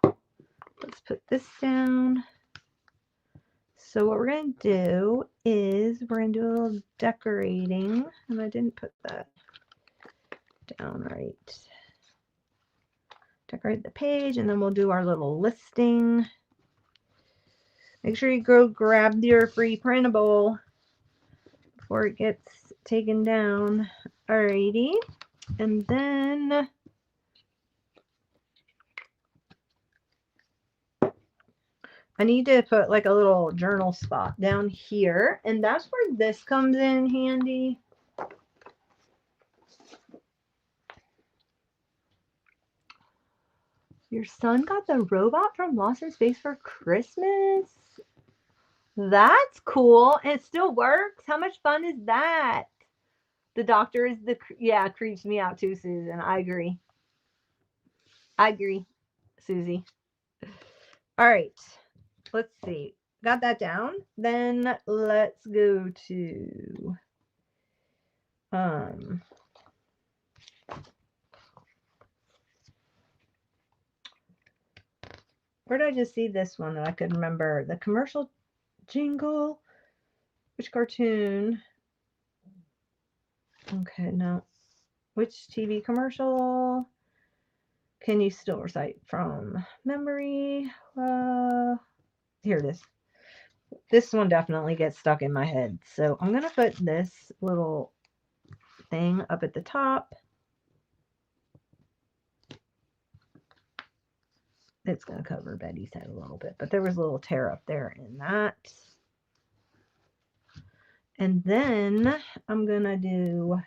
Let's put this down. So what we're going to do is we're going to do a little decorating. And I didn't put that down right. Decorate the page, and then we'll do our little listing. Make sure you go grab your free printable before it gets taken down. Alrighty. And then I need to put like a little journal spot down here, and that's where this comes in handy. Your son got the robot from Lost in Space for Christmas? That's cool. And it still works. How much fun is that? The doctor is yeah, creeps me out too, Susan. I agree. I agree, Susie. All right. Let's see. Got that down. Then let's go to where did I just see this one that I could remember? The commercial jingle. Which cartoon? Okay, no. Which TV commercial can you still recite from memory? Here it is. This one definitely gets stuck in my head. So I'm going to put this little thing up at the top. It's going to cover Betty's head a little bit, but there was a little tear up there in that. And then I'm going to do,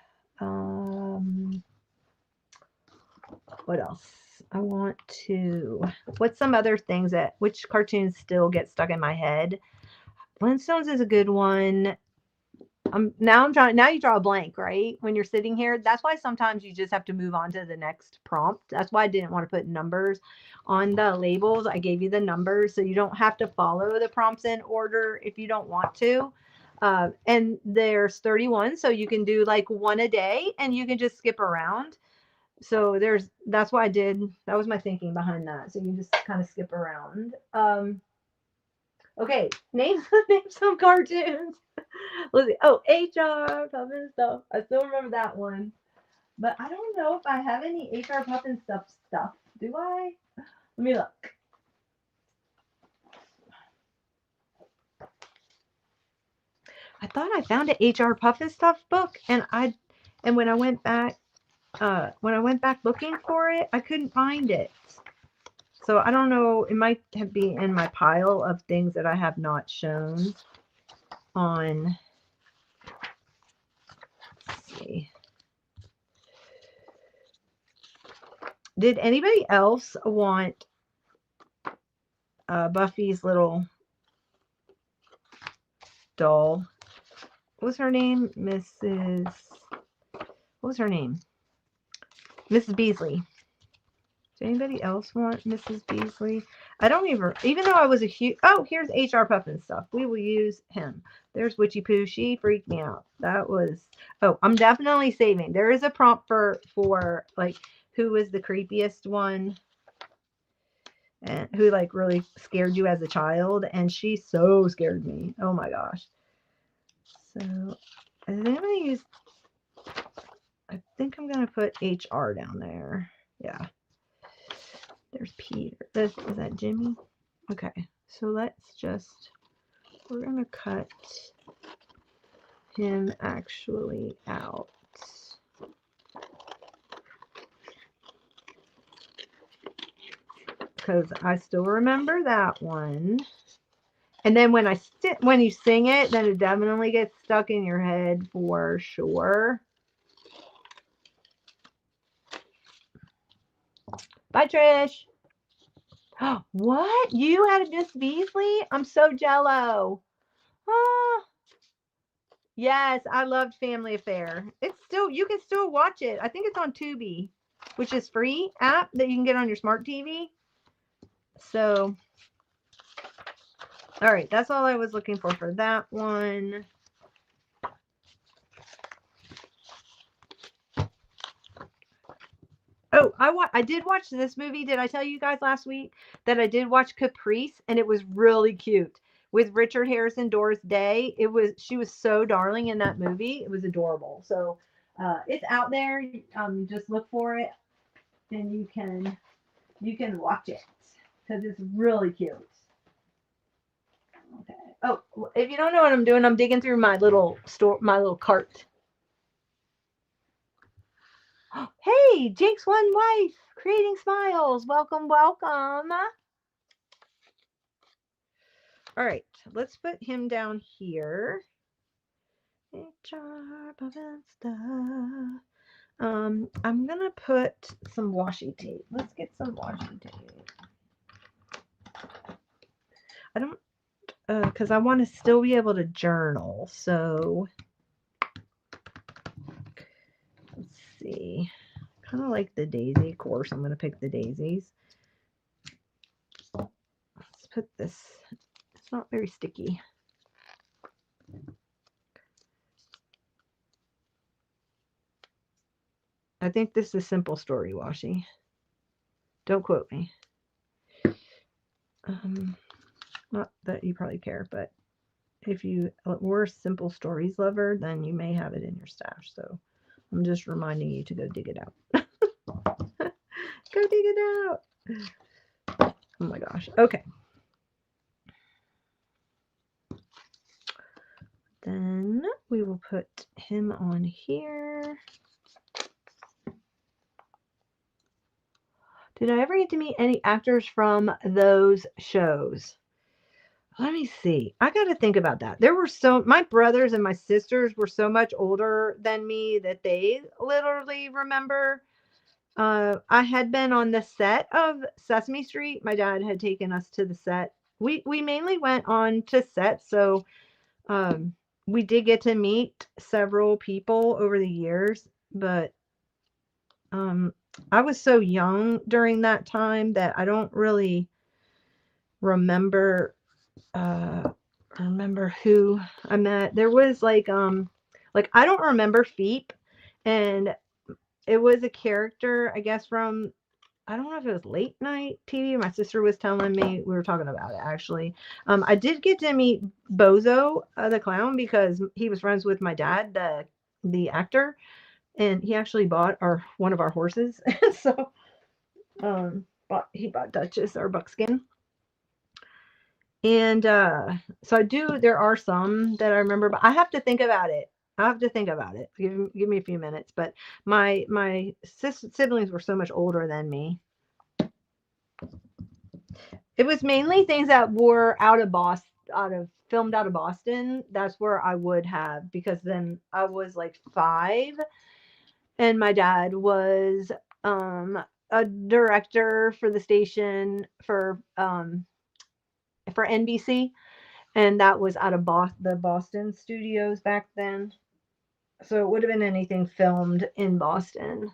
what else? I want to, what's some other things which cartoons still get stuck in my head? Flintstones is a good one. Now you draw a blank, right? When you're sitting here. That's why sometimes you just have to move on to the next prompt. That's why I didn't want to put numbers on the labels. I gave you the numbers so you don't have to follow the prompts in order if you don't want to. And there's 31, so you can do like one a day and you can just skip around. So that's why I did. That was my thinking behind that. So you just kind of skip around. Okay, name some cartoons. Let's see. Oh, HR Puffin Stuff. I still remember that one. But I don't know if I have any HR Puffin Stuff. Do I? Let me look. I thought I found an HR Puffin Stuff book, and when I went back looking for it, I couldn't find it. So I don't know. It might be in my pile of things that I have not shown on. Let's see. Did anybody else want Buffy's little doll? What was her name? What was her name? Mrs. Beasley. Did anybody else want Mrs. Beasley? I don't even though I was a huge, oh, here's HR Puffin Stuff. We will use him. There's Witchy Poo. She freaked me out. That was, oh, I'm definitely saving. There is a prompt for like, who was the creepiest one and who like really scared you as a child. And she so scared me. Oh my gosh. So I think I'm going to put HR down there. Yeah. There's Peter. Is that Jimmy? Okay. So we're going to cut him actually out. Because I still remember that one. And then when you sing it, then it definitely gets stuck in your head for sure. Bye, Trish. What? You had a Miss Beasley? I'm so jello. Oh. Yes, I loved Family Affair. You can still watch it. I think it's on Tubi, which is free app that you can get on your smart TV. So, all right, that's all I was looking for that one. Oh, I did watch this movie. Did I tell you guys last week that I did watch Caprice, and it was really cute with Richard Harris and Doris Day. She was so darling in that movie. It was adorable. So it's out there. Just look for it, and you can watch it because it's really cute. Okay. Oh, if you don't know what I'm doing, I'm digging through my little cart. Hey, Jake's one wife, creating smiles. Welcome, welcome. All right, let's put him down here. HR I'm gonna put some washi tape. Let's get some washi tape. I don't, because I want to still be able to journal. So let's see. Kind of like the daisy course. I'm gonna pick the daisies. Let's put this. It's not very sticky. I think this is Simple Story washi. Don't quote me. Not that you probably care, but if you were a Simple Stories lover, then you may have it in your stash. So I'm just reminding you to go dig it out. Go dig it out. Oh my gosh. Okay. Then we will put him on here. Did I ever get to meet any actors from those shows? Let me see. I got to think about that. My brothers and my sisters were so much older than me that they literally remember. I had been on the set of Sesame Street. My dad had taken us to the set. We mainly went on to set, so we did get to meet several people over the years, but I was so young during that time that I don't really remember who I met. There was like I don't remember Feep, and it was a character, I guess, from, I don't know if it was late night TV. My sister was telling me, we were talking about it actually. I did get to meet Bozo the clown because he was friends with my dad, the actor, and he actually bought one of our horses. So he bought Duchess, our buckskin. And so there are some that I remember, but I have to think about it. Give me a few minutes. But my siblings were so much older than me. It was mainly things that were filmed out of Boston. That's where I would have, because then I was like 5, and my dad was a director for the station for NBC, and that was out of the Boston studios back then. So it would have been anything filmed in Boston.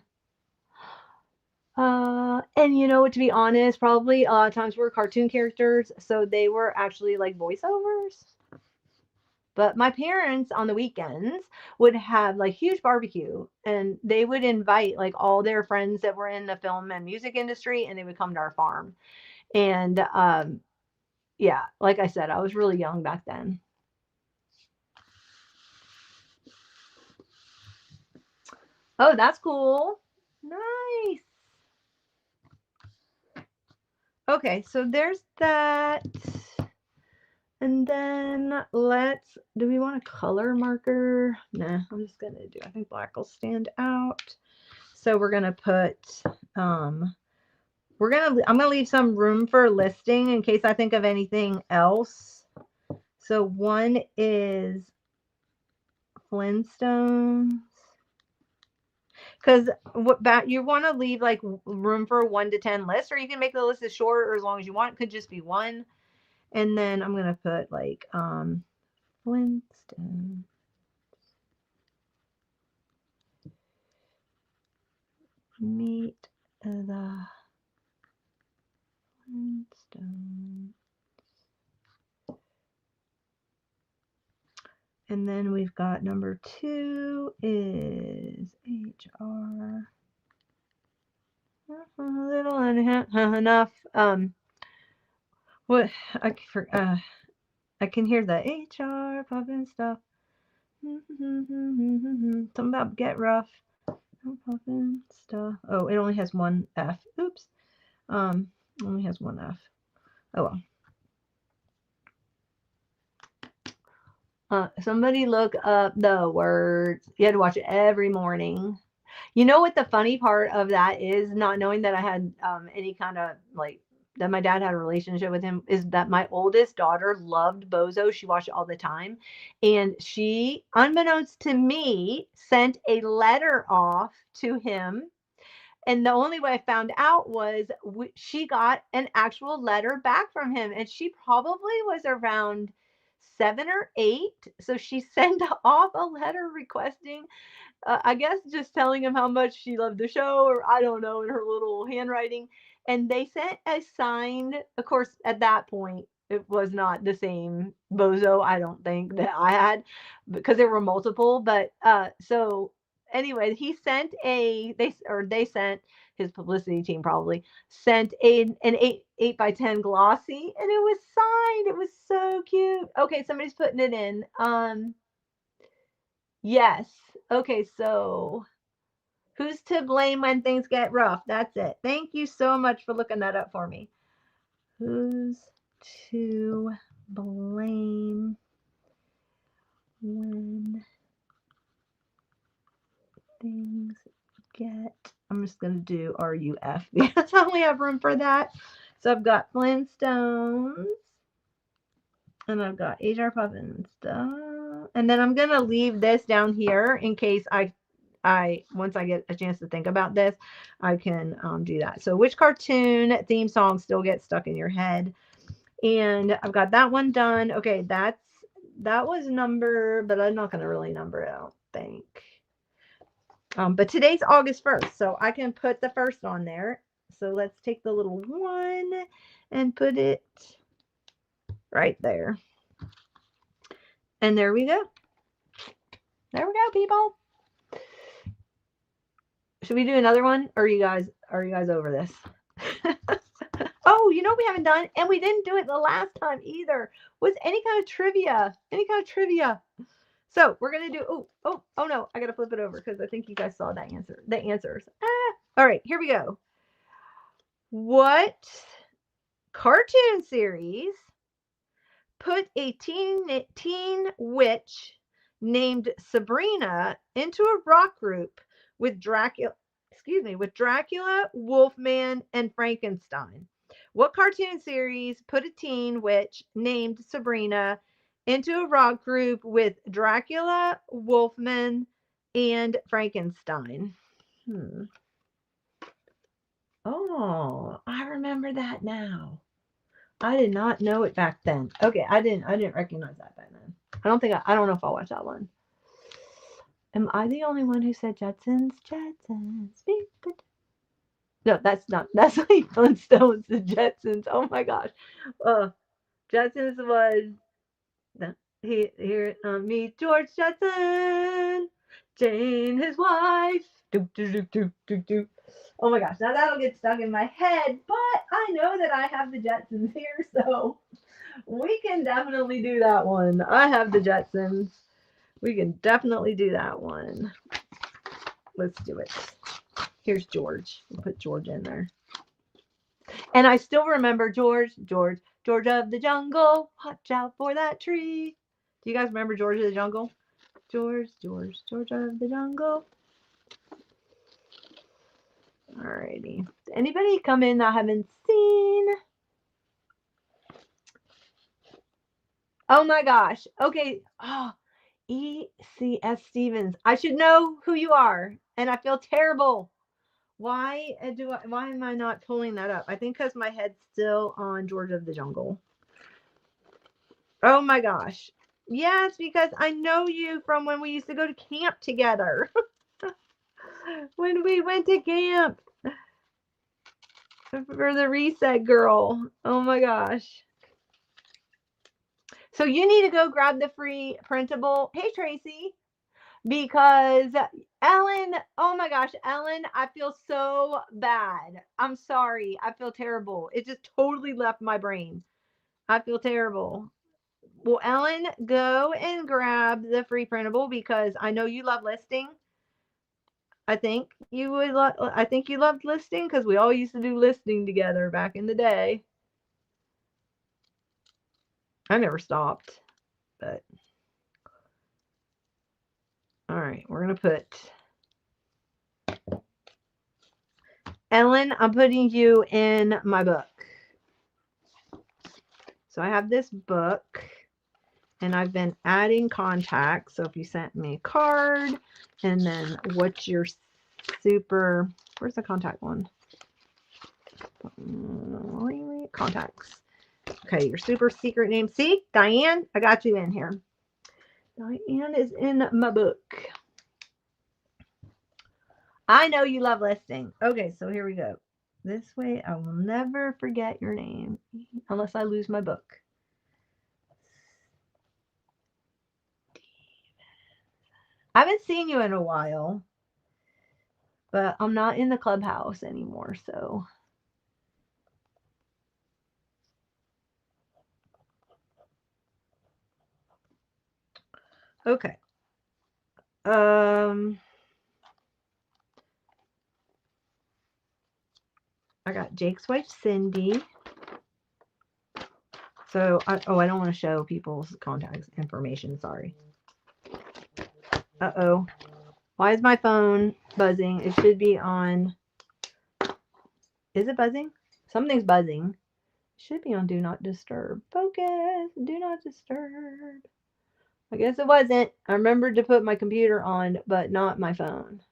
And to be honest, probably a lot of times were cartoon characters, so they were actually like voiceovers. But my parents on the weekends would have like huge barbecue, and they would invite like all their friends that were in the film and music industry, and they would come to our farm. And yeah, like I said, I was really young back then. Oh, that's cool. Nice. Okay, so there's that. And then do we want a color marker? Nah, I'm just gonna I think black will stand out. So we're gonna put, I'm gonna leave some room for listing in case I think of anything else. So one is Flintstones. Because you want to leave like room for a 1 to 10 list, or you can make the list as short or as long as you want. It could just be one. And then I'm gonna put like Flintstones. Meet the Flintstone. And then we've got number 2 is HR. A little enough. What I can hear the HR popping stuff. Something about get rough. Popping stuff. Oh, it only has one F. Oops. Only has one F. Oh well. Somebody look up the words. You had to watch it every morning. You know what the funny part of that is, not knowing that I had any kind of like that my dad had a relationship with him, is that my oldest daughter loved Bozo. She watched it all the time. And she, unbeknownst to me, sent a letter off to him. And the only way I found out was she got an actual letter back from him. And she probably was around 7 or 8. So she sent off a letter requesting, I guess, just telling him how much she loved the show, or I don't know, in her little handwriting. And they sent a signed, of course, at that point, it was not the same Bozo, I don't think, that I had, because there were multiple. But so anyway, he sent they sent, his publicity team probably sent an 8x10 glossy, and it was signed. It was so cute. Okay, somebody's putting it in. Yes. Okay, so who's to blame when things get rough? That's it. Thank you so much for looking that up for me. Who's to blame when things get... I'm just going to do RUF because I only have room for that. So I've got Flintstones. And I've got HR Puffin stuff. And then I'm going to leave this down here in case once I get a chance to think about this, I can do that. So which cartoon theme song still gets stuck in your head? And I've got that one done. Okay, that was number, but I'm not going to really number it, I don't think. But today's August 1st, so I can put the first on there. So let's take the little one and put it right there. And there we go. There we go, people. Should we do another one? Or are you guys over this? Oh, you know we haven't done, and we didn't do it the last time either, was any kind of trivia. So we're gonna do oh no, I gotta flip it over because I think you guys saw that answer. The answers. All right, here we go. What cartoon series put a teen witch named Sabrina into a rock group with Dracula, Wolfman, and Frankenstein? What cartoon series put a teen witch named Sabrina into a rock group with Dracula, Wolfman, and Frankenstein? Oh, I remember that now. I did not know it back then. Okay, I didn't recognize that back then. I don't know if I'll watch that one. Am I the only one who said Jetsons? No, that's like Flintstones, the Jetsons. Oh my gosh. Jetsons was here meet George Jetson, Jane his wife. Oh my gosh, now that'll get stuck in my head, but I know that I have the Jetsons here, so we can definitely do that one. I have the Jetsons. We can definitely do that one. Let's do it. Here's George. We'll put George in there. And I still remember George of the jungle. Watch out for that tree. Do you guys remember George of the jungle? George of the jungle. Alrighty. Anybody come in that I haven't seen? Oh my gosh. Okay. Oh, E.C.S. Stevens. I should know who you are, and I feel terrible. Why am I not pulling that up? I think because my head's still on George of the Jungle. Oh my gosh. Yes, because I know you from when we used to go to camp together. When we went to camp. For the reset girl. Oh my gosh. So you need to go grab the free printable. Hey, Tracy. Because Ellen, oh my gosh, Ellen, I feel so bad. I'm sorry. I feel terrible. It just totally left my brain. I feel terrible. Well, Ellen, go and grab the free printable because I know you love listing. I think you would I think you loved listing because we all used to do listing together back in the day. I never stopped, but all right, we're gonna put Ellen, I'm putting you in my book. So I have this book and I've been adding contacts. So if you sent me a card and then what's your super, where's the contact one? Contacts. Okay, your super secret name. See, Diane, I got you in here. Diane is in my book. I know you love listing. Okay, so here we go. This way I will never forget your name unless I lose my book. I haven't seen you in a while, but I'm not in the clubhouse anymore, so. Okay. I got Jake's wife, Cindy. So, I don't want to show people's contacts information. Sorry. Uh-oh. Why is my phone buzzing? It should be on. Is it buzzing? Something's buzzing. It should be on Do Not Disturb. Focus. Do Not Disturb. I guess it wasn't. I remembered to put my computer on, but not my phone.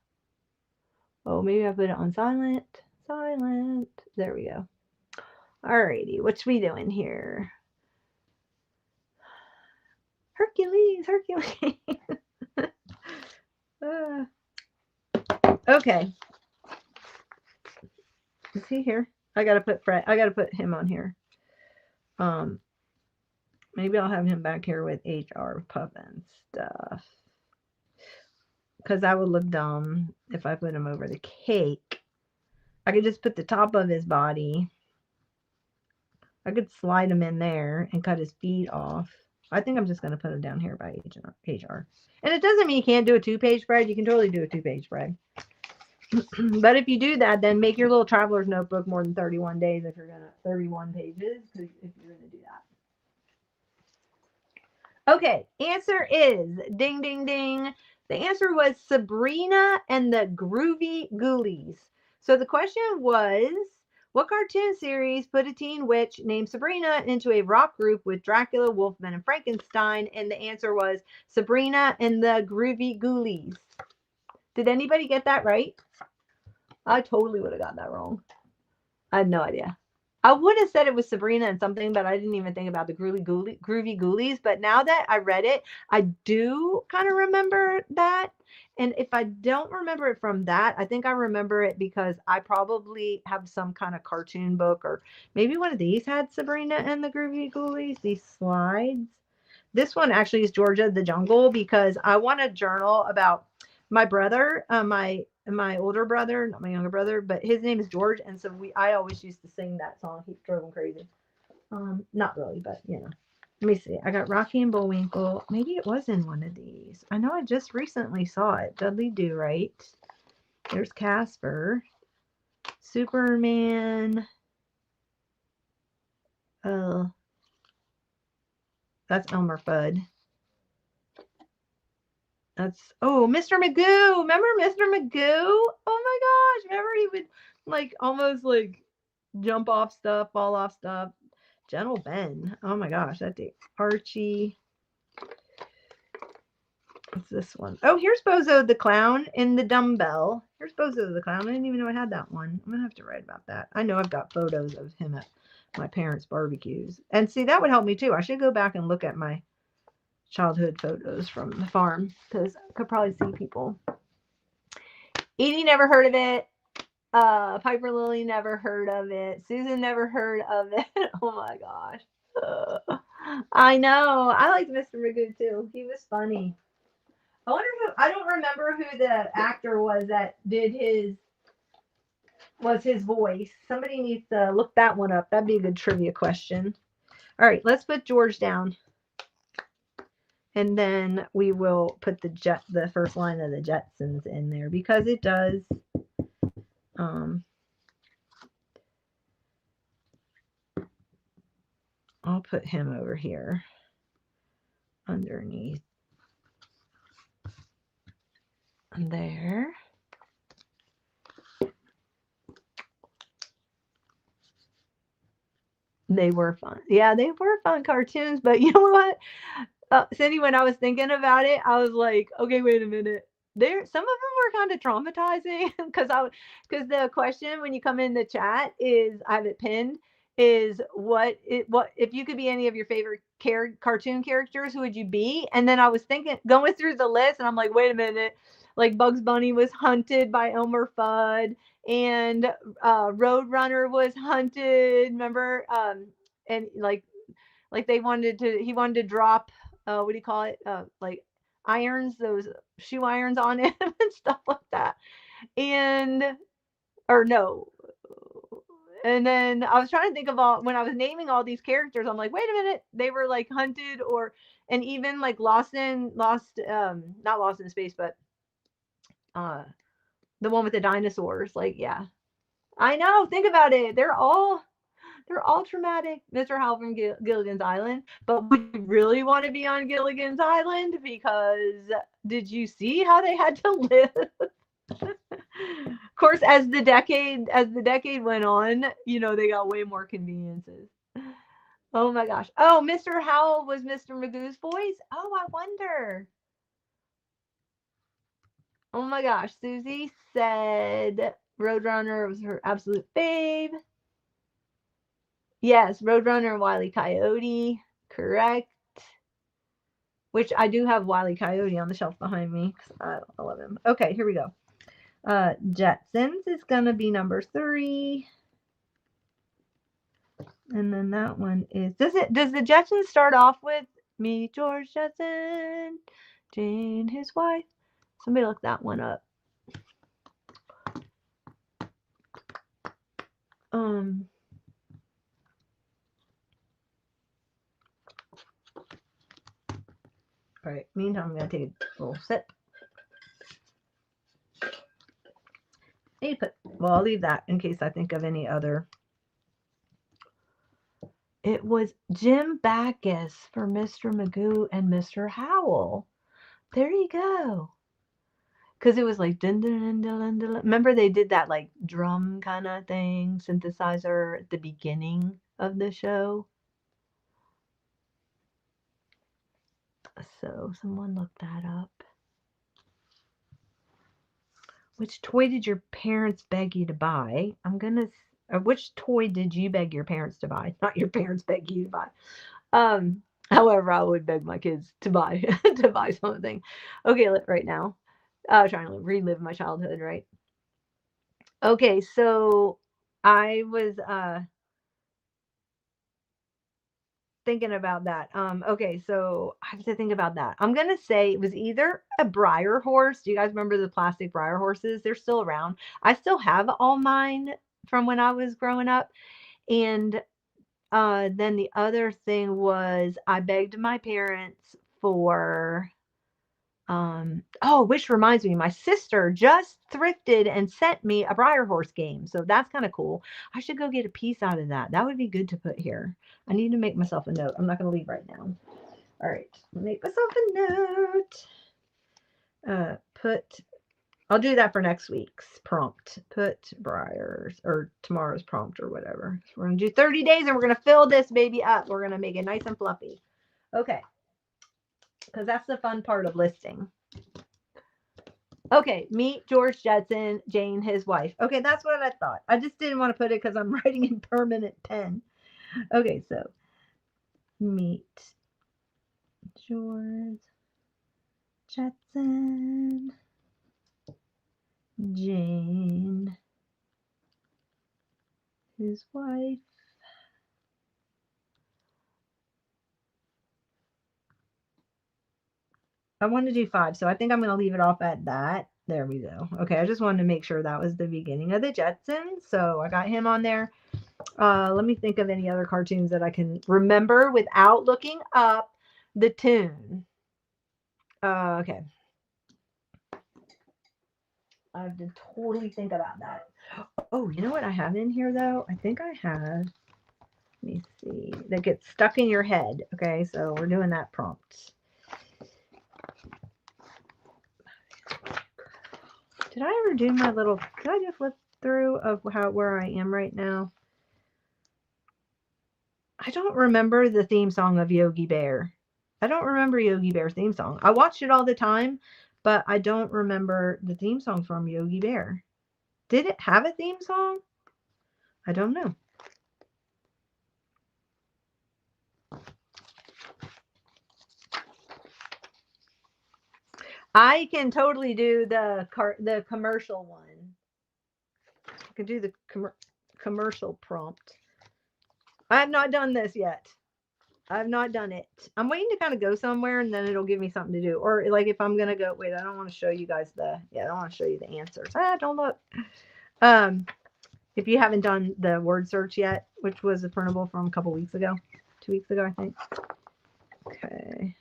Oh, maybe I put it on silent. Silent. There we go. Alrighty, what's we doing here? Hercules. Okay. Is he here? I gotta put Fred. I gotta put him on here. Maybe I'll have him back here with HR pup and stuff. Because that would look dumb if I put him over the cake. I could just put the top of his body. I could slide him in there and cut his feet off. I think I'm just going to put him down here by HR. And it doesn't mean you can't do a 2-page spread. You can totally do a 2-page spread. But if you do that, then make your little traveler's notebook more than 31 days if you're going to, 31 pages if you're going to do that. Okay, answer is, ding, ding, ding. The answer was Sabrina and the Groovy Ghoulies. So the question was, what cartoon series put a teen witch named Sabrina into a rock group with Dracula, Wolfman, and Frankenstein? And the answer was Sabrina and the Groovy Ghoulies. Did anybody get that right? I totally would have got that wrong. I had no idea. I would have said it was Sabrina and something, but I didn't even think about the Groovy Ghoulies. But now that I read it, I do kind of remember that. And if I don't remember it from that, I think I remember it because I probably have some kind of cartoon book, or maybe one of these had Sabrina and the Groovy Ghoulies, these slides. This one actually is Georgia the Jungle because I want to journal about my brother, my older brother, not my younger brother, but his name is George, and so I always used to sing that song. He drove him crazy. Not really, but you know. Let me see. I got Rocky and Bullwinkle. Maybe it was in one of these. I know I just recently saw it. Dudley Do-Right. There's Casper. Superman. That's Elmer Fudd. That's, oh, Mr. Magoo. Remember Mr. Magoo? Oh my gosh. Remember he would like almost like jump off stuff, fall off stuff. Gentle Ben. Oh my gosh. That's it. Archie. What's this one? Oh, here's Bozo the Clown in the Dumbbell. Here's Bozo the Clown. I didn't even know I had that one. I'm going to have to write about that. I know I've got photos of him at my parents' barbecues. And see, that would help me too. I should go back and look at my childhood photos from the farm because I could probably see people. Edie never heard of it. Piper Lily never heard of it. Susan never heard of it. Oh my gosh. I know. I liked Mr. Magoo too. He was funny. I wonder who. I don't remember who the actor was that did his voice. Somebody needs to look that one up. That'd be a good trivia question. All right, let's put George down, and then we will put the first line of the Jetsons in there because it does. I'll put him over here underneath there. They were fun. Yeah, they were fun cartoons, but you know what? Cindy, when I was thinking about it, I was like, okay, wait a minute. Some of them were kind of traumatizing because the question when you come in the chat is, I have it pinned, is what if you could be any of your favorite cartoon characters, who would you be? And then I was thinking, going through the list, and I'm like, wait a minute, like Bugs Bunny was hunted by Elmer Fudd, and Roadrunner was hunted. Remember, and like he wanted to drop what do you call it? Like irons, those shoe irons on him and stuff like that. And or no. And then I was trying to think of all when I was naming all these characters, I'm like, wait a minute, they were like hunted and even like not Lost in Space, but the one with the dinosaurs. Like, yeah. I know, think about it. They're all traumatic. Mr. Howell from Gilligan's Island. But would you really want to be on Gilligan's Island? Because did you see how they had to live? Of course, as the decade went on, they got way more conveniences. Oh my gosh. Oh, Mr. Howell was Mr. Magoo's voice? Oh, I wonder. Oh my gosh. Susie said Roadrunner was her absolute fave. Yes, Roadrunner and Wile E. Coyote. Correct. Which I do have Wile E. Coyote on the shelf behind me. I love him. Okay, here we go. Jetsons is going to be number 3. And then that one is... Does the Jetsons start off with Meet George Jetson, Jane, his wife? Somebody look that one up. All right, meantime, I'm going to take a little sip. Well, I'll leave that in case I think of any other. It was Jim Backus for Mr. Magoo and Mr. Howell. There you go. Because it was like, dun, dun, dun, dun, dun. Remember they did that like drum kind of thing, synthesizer at the beginning of the show? So someone look that up. Which toy did your parents beg you to buy? Which toy did you beg your parents to buy? Not your parents beg you to buy. However, I would beg my kids to buy something. Okay, right now. Trying to relive my childhood, right? Okay, so I was thinking about that. Okay, so I have to think about that. I'm gonna say it was either a Breyer horse. Do you guys remember the plastic Breyer horses? They're still around. I still have all mine from when I was growing up. And then the other thing was I begged my parents for which reminds me, my sister just thrifted and sent me a Breyer horse game. So that's kind of cool. I should go get a piece out of that. That would be good to put here. I need to make myself a note. I'm not going to leave right now. All right. Make myself a note. I'll do that for next week's prompt. Put Breyers or tomorrow's prompt or whatever. So we're going to do 30 days and we're going to fill this baby up. We're going to make it nice and fluffy. Okay. Because that's the fun part of listing. Okay, meet George Jetson, Jane, his wife. Okay, that's what I thought. I just didn't want to put it because I'm writing in permanent pen. Okay, so meet George Jetson, Jane, his wife. I want to do 5, so I think I'm going to leave it off at that. There we go. Okay, I just wanted to make sure that was the beginning of the Jetsons, so I got him on there. Let me think of any other cartoons that I can remember without looking up the tune. Okay. I have to totally think about that. Oh, you know what I have in here, though? I think I have, let me see, that gets stuck in your head. Okay, so we're doing that prompt. Did I ever do my little, did I just flip through of where I am right now? I don't remember the theme song of Yogi Bear. I don't remember Yogi Bear's theme song. I watched it all the time, but I don't remember the theme song from Yogi Bear. Did it have a theme song? I don't know. I can totally do the commercial one. I can do the commercial prompt. I have not done this yet. I've not done it. I'm waiting to kind of go somewhere and then it'll give me something to do. Or like if I'm going to go, wait, I don't want to show you guys I don't want to show you the answers. Don't look. If you haven't done the word search yet, which was a printable from a couple weeks ago, 2 weeks ago, I think. Okay.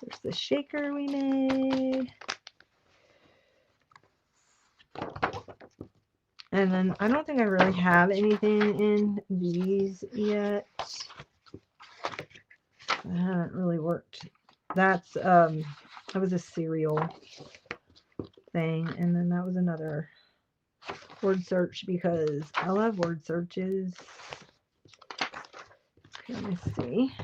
There's the shaker we made. And then I don't think I really have anything in these yet. I haven't really worked. That's that was a cereal thing, and then that was another word search because I love word searches. Okay, let me see.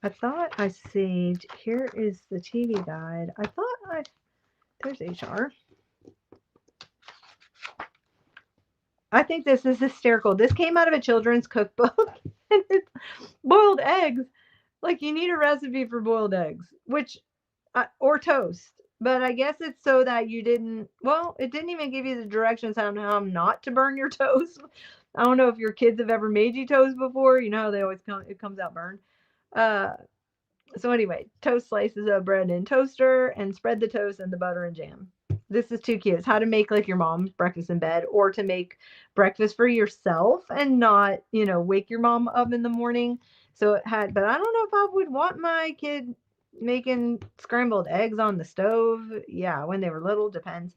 I thought I saved, here is the TV guide. I thought there's HR. I think this is hysterical. This came out of a children's cookbook. And it's boiled eggs. Like you need a recipe for boiled eggs, which, or toast. But I guess it's so that you didn't, well, it didn't even give you the directions on how not to burn your toast. I don't know if your kids have ever made you toast before. You know how they always it comes out burned. So anyway, toast slices of bread in toaster and spread the toast in the butter and jam. This is too cute. It's how to make like your mom's breakfast in bed or to make breakfast for yourself and not, wake your mom up in the morning. So it had, but I don't know if I would want my kid making scrambled eggs on the stove. Yeah, when they were little, depends.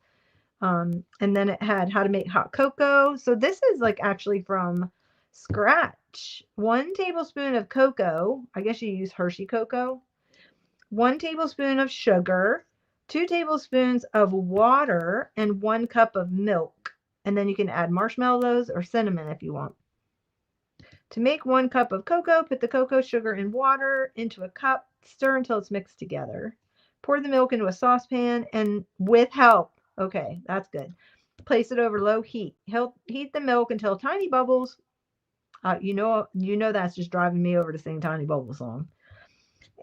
And then it had how to make hot cocoa. So this is like actually from scratch. 1 tablespoon of cocoa. I guess you use Hershey cocoa. 1 tablespoon of sugar, 2 tablespoons of water, and 1 cup of milk. And then you can add marshmallows or cinnamon if you want. To make 1 cup of cocoa, put the cocoa, sugar, and water into a cup. Stir until it's mixed together. Pour the milk into a saucepan and with help. Okay, that's good. Place it over low heat. Heat the milk until tiny bubbles. You know that's just driving me over to sing Tiny Bubble song.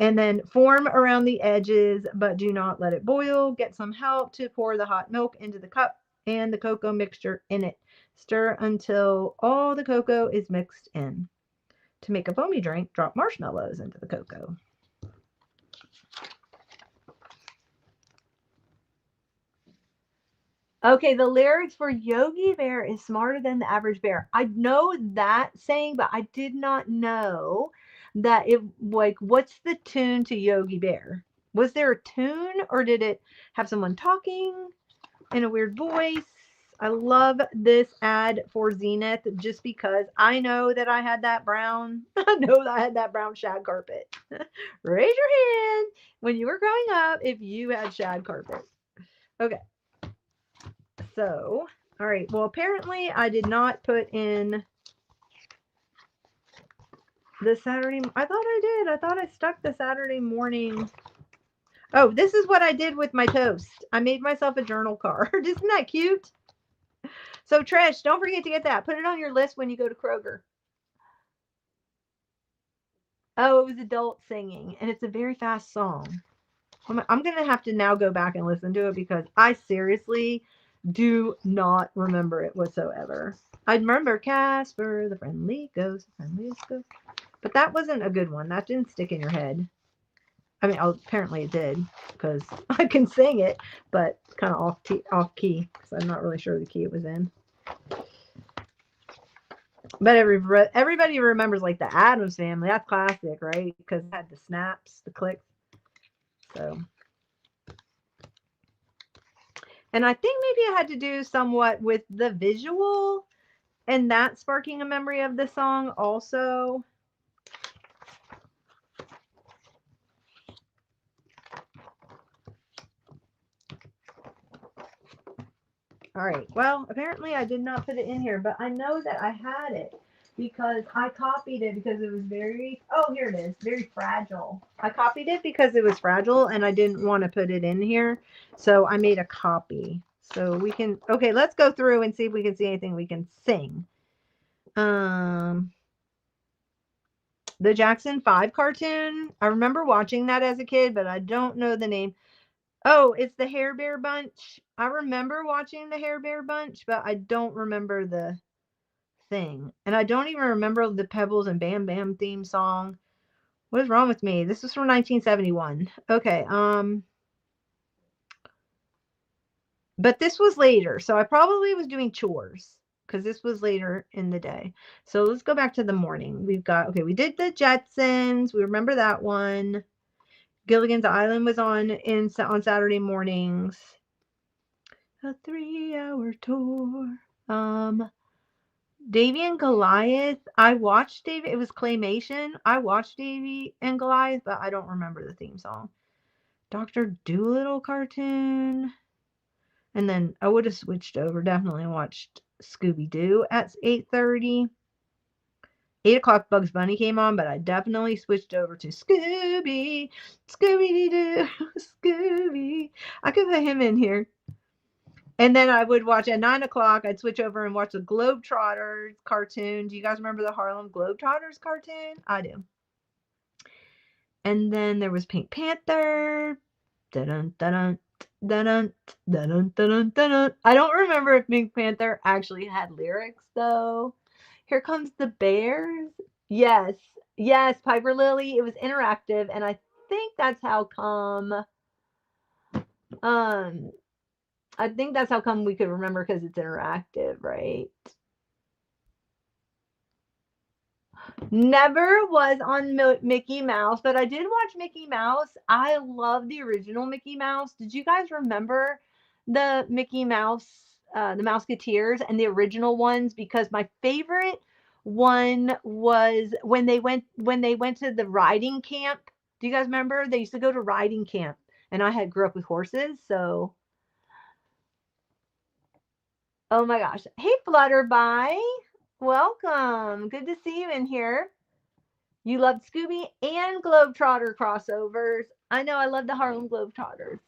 And then form around the edges, but do not let it boil. Get some help to pour the hot milk into the cup and the cocoa mixture in it. Stir until all the cocoa is mixed in. To make a foamy drink, drop marshmallows into the cocoa. Okay, the lyrics for Yogi Bear is smarter than the average bear. I know that saying, but I did not know that it, like, what's the tune to Yogi Bear? Was there a tune or did it have someone talking in a weird voice? I love this ad for Zenith just because I know that I had that brown, shag carpet. Raise your hand when you were growing up if you had shag carpet. Okay. So, all right. Well, apparently I did not put in the Saturday. I thought I did. I thought I stuck the Saturday morning. Oh, this is what I did with my toast. I made myself a journal card. Isn't that cute? So, Trish, don't forget to get that. Put it on your list when you go to Kroger. Oh, it was adult singing, and it's a very fast song. I'm going to have to now go back and listen to it because I seriously do not remember it whatsoever. I remember Casper, the friendly ghost, the friendliest ghost. But that wasn't a good one. That didn't stick in your head. I mean, apparently it did because I can sing it, but kind of off key because I'm not really sure the key it was in. But everybody remembers like the Addams Family. That's classic, right? Because it had the snaps, the clicks. So, and I think maybe it had to do somewhat with the visual and that sparking a memory of the song also. All right. Well, apparently I did not put it in here, but I know that I had it because I copied it because it was very, oh, here it is, very fragile. I copied it because it was fragile and I didn't want to put it in here. So I made a copy. So we can, okay, let's go through and see if we can see anything we can sing. The Jackson 5 cartoon. I remember watching that as a kid, but I don't know the name. Oh, it's the Hair Bear Bunch. I remember watching the Hair Bear Bunch, but I don't remember the thing. And I don't even remember the Pebbles and Bam Bam theme song. What is wrong with me? This was from 1971. Okay, but this was later, so I probably was doing chores because this was later in the day. So let's go back to the morning. We've got, okay, we did the Jetsons. We remember that one. Gilligan's Island was on Saturday mornings. A 3-hour tour. Davy and Goliath. I watched Davy. It was claymation. I watched Davy and Goliath, but I don't remember the theme song. Dr. Dolittle cartoon. And then I would have switched over. Definitely watched Scooby-Doo at 8:30. 8 o'clock Bugs Bunny came on, but I definitely switched over to Scooby. Scooby-Doo. Scooby. I could put him in here. And then I would watch at 9 o'clock. I'd switch over and watch the Globetrotters cartoon. Do you guys remember the Harlem Globetrotters cartoon? I do. And then there was Pink Panther. Dun-dun, dun-dun, dun-dun, dun-dun, dun-dun, dun-dun. I don't remember if Pink Panther actually had lyrics, though. Here Comes the Bears. Yes. Yes, Piper Lily. It was interactive. And I think that's how come... I think that's how come we could remember because it's interactive, right? Never was on Mickey Mouse, but I did watch Mickey Mouse. I love the original Mickey Mouse. Did you guys remember the Mickey Mouse, the Mouseketeers and the original ones? Because my favorite one was when they went to the riding camp. Do you guys remember? They used to go to riding camp, and I grew up with horses, so... Oh my gosh. Hey, Flutterby. Welcome. Good to see you in here. You loved Scooby and Globetrotter crossovers. I know, I love the Harlem Globetrotters.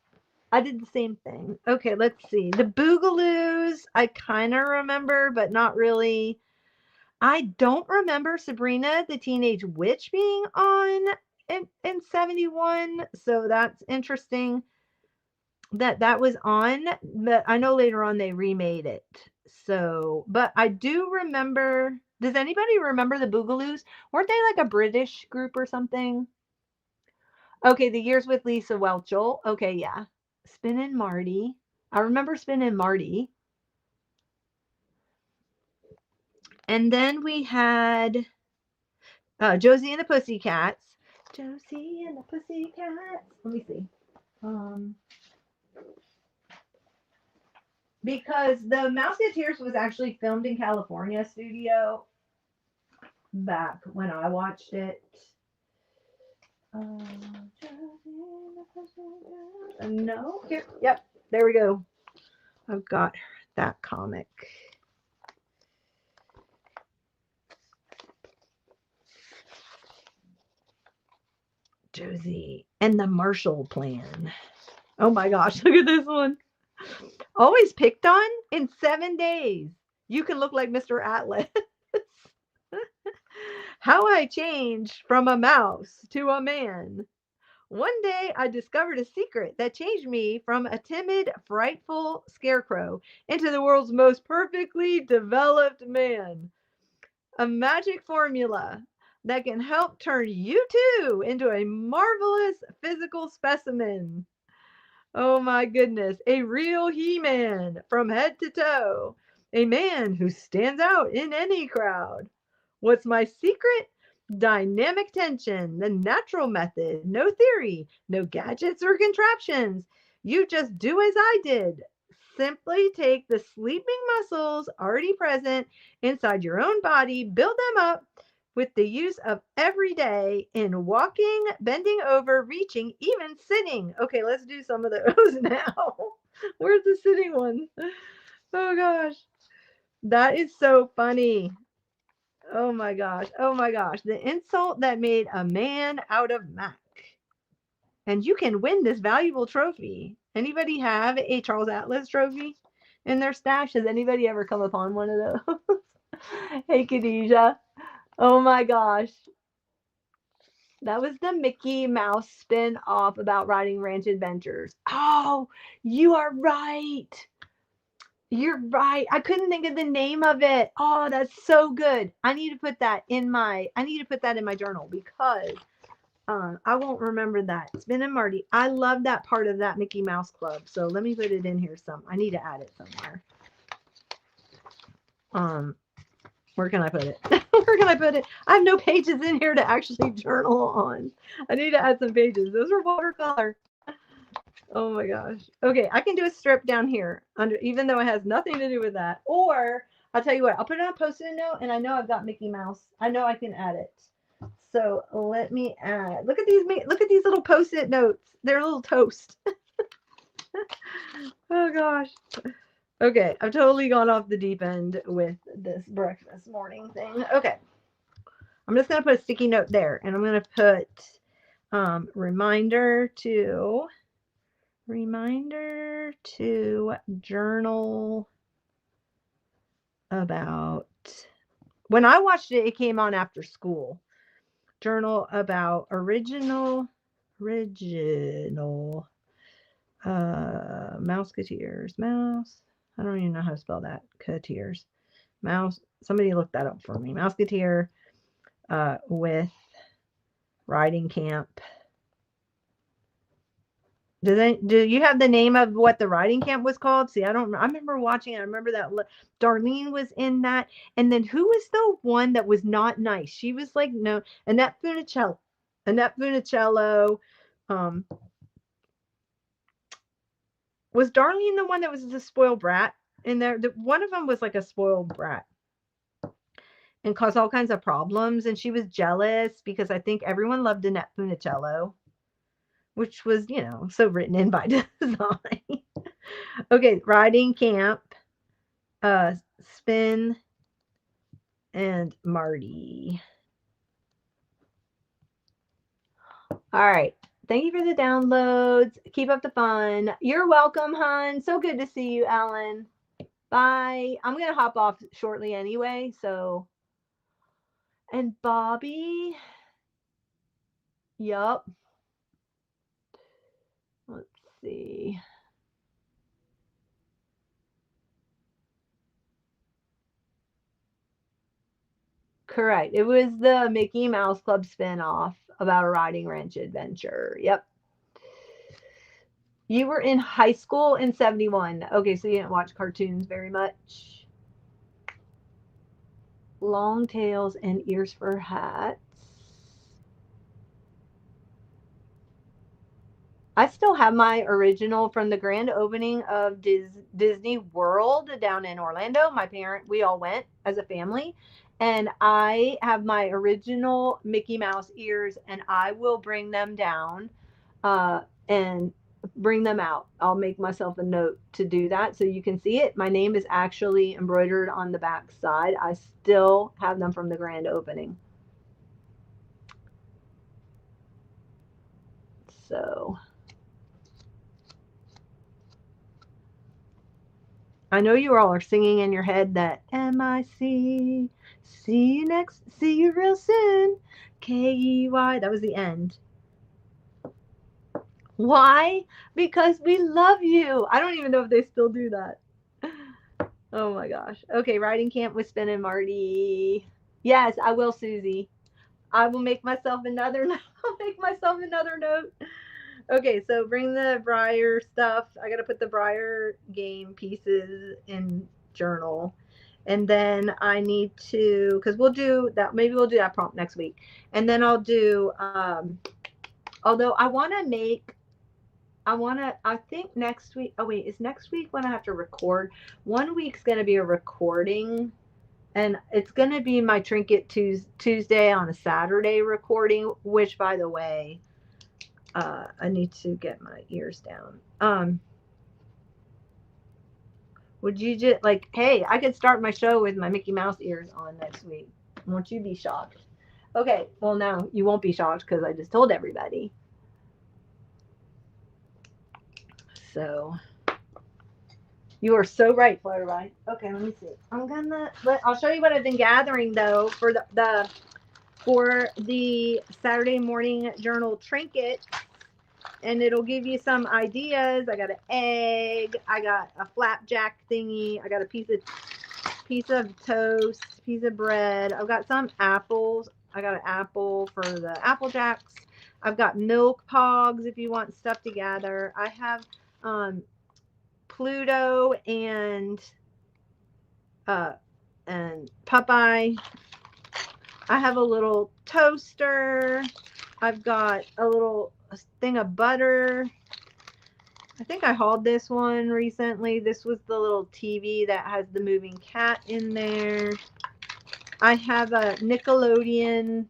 I did the same thing. Okay, let's see. The Boogaloos, I kind of remember, but not really. I don't remember Sabrina the Teenage Witch being on in 71, so that's interesting. That was on, but I know later on they remade it. So, but I do remember. Does anybody remember the Boogaloos? Weren't they like a British group or something? Okay, The Years with Lisa Whelchel. Okay, yeah. Spinnin' Marty. I remember Spinnin' Marty. And then we had Josie and the Pussycats. Josie and the Pussycats. Let me see. Because the Mouseketeers was actually filmed in California studio back when I watched it. No, here, yep, there we go. I've got that comic. Josie and the Marshall Plan. Oh my gosh, look at this one. Always picked on in 7 days. You can look like Mr. Atlas. How I changed from a mouse to a man. One day I discovered a secret that changed me from a timid, frightful scarecrow into the world's most perfectly developed man. A magic formula that can help turn you too into a marvelous physical specimen. Oh my goodness, a real He-Man from head to toe. A man who stands out in any crowd. What's my secret? Dynamic tension, the natural method, no theory, no gadgets or contraptions. You just do as I did. Simply take the sleeping muscles already present inside your own body, build them up with the use of every day in walking, bending over, reaching, even sitting. Okay, let's do some of those now. Where's the sitting one? Oh gosh. That is so funny. Oh my gosh. Oh my gosh. The insult that made a man out of Mac. And you can win this valuable trophy. Anybody have a Charles Atlas trophy in their stash? Has anybody ever come upon one of those? Hey, Khadijah. Oh my gosh. That was the Mickey Mouse spin off about riding ranch adventures. Oh, you are right. You're right. I couldn't think of the name of it. Oh, that's so good. I need to put that in my journal because I won't remember that. Spin and Marty. I love that part of that Mickey Mouse Club. So let me put it in here I need to add it somewhere. Where can I put it? Where can I put it? I have no pages in here to actually journal on. I need to add some pages. Those are watercolor. Oh my gosh. Okay, I can do a strip down here under, even though it has nothing to do with that. Or I'll tell you what, I'll put it on a post-it note, and I know I've got Mickey Mouse. I know I can add it. So let me add. Look at these little post-it notes. They're a little toast. Oh gosh. Okay, I've totally gone off the deep end with this breakfast morning thing. Okay. I'm just gonna put a sticky note there, and I'm gonna put reminder to journal about. When I watched it, it came on after school. Journal about original Mouseketeers. Mouse. I don't even know how to spell that. Keteers. Mouse. Somebody look that up for me. Mouseketeer with riding camp. Do you have the name of what the riding camp was called? See, I remember watching it. I remember that Darlene was in that. And then who was the one that was not nice? She was like, no, Annette Funicello. Was Darlene the one that was the spoiled brat in there? One of them was like a spoiled brat and caused all kinds of problems. And she was jealous because I think everyone loved Annette Funicello, which was, so written in by design. Okay, riding camp, Spin, and Marty. All right. Thank you for the downloads. Keep up the fun. You're welcome, hon. So good to see you, Alan. Bye. I'm going to hop off shortly anyway, so. And Bobby. Yup. Let's see. Correct. It was the Mickey Mouse Club spinoff about a riding ranch adventure. Yep. You were in high school in 71. Okay, so you didn't watch cartoons very much. Long tails and ears for hats. I still have my original from the grand opening of Disney World down in Orlando. We all went as a family. And I have my original Mickey Mouse ears, and I will bring them down and bring them out. I'll make myself a note to do that so you can see it. My name is actually embroidered on the back side. I still have them from the grand opening. So I know you all are singing in your head that MIC, see you real soon, KEY. That was the end. Why? Because we love you. I don't even know if they still do that. Oh my gosh. Okay, writing camp with Spin and Marty. Yes, I will, Susie. I will make myself another. I'll make myself another note. Okay, so bring the Briar stuff. I gotta put the Briar game pieces in journal, and then I need to, because we'll do that. Maybe we'll do that prompt next week, and then I'll do. Although I want to make. I think next week. Oh wait, is next week when I have to record? One week's gonna be a recording, and it's gonna be my Trinket Tuesday on a Saturday recording. Which, by the way, I need to get my ears down. Would you just like, hey, I could start my show with my Mickey Mouse ears on next week. Won't you be shocked? Okay, well, no, you won't be shocked because I just told everybody. So, you are so right, Flutterby. Okay, let me see. I'll show you what I've been gathering though for the Saturday morning journal trinket, and it'll give you some ideas. I got an egg, I got a flapjack thingy, I got a piece of toast, piece of bread. I've got some apples. I got an apple for the apple jacks. I've got milk pogs if you want stuff to gather. I have Pluto and Popeye. I have a little toaster. I've got a little thing of butter. I think I hauled this one recently. This was the little TV that has the moving cat in there. I have a Nickelodeon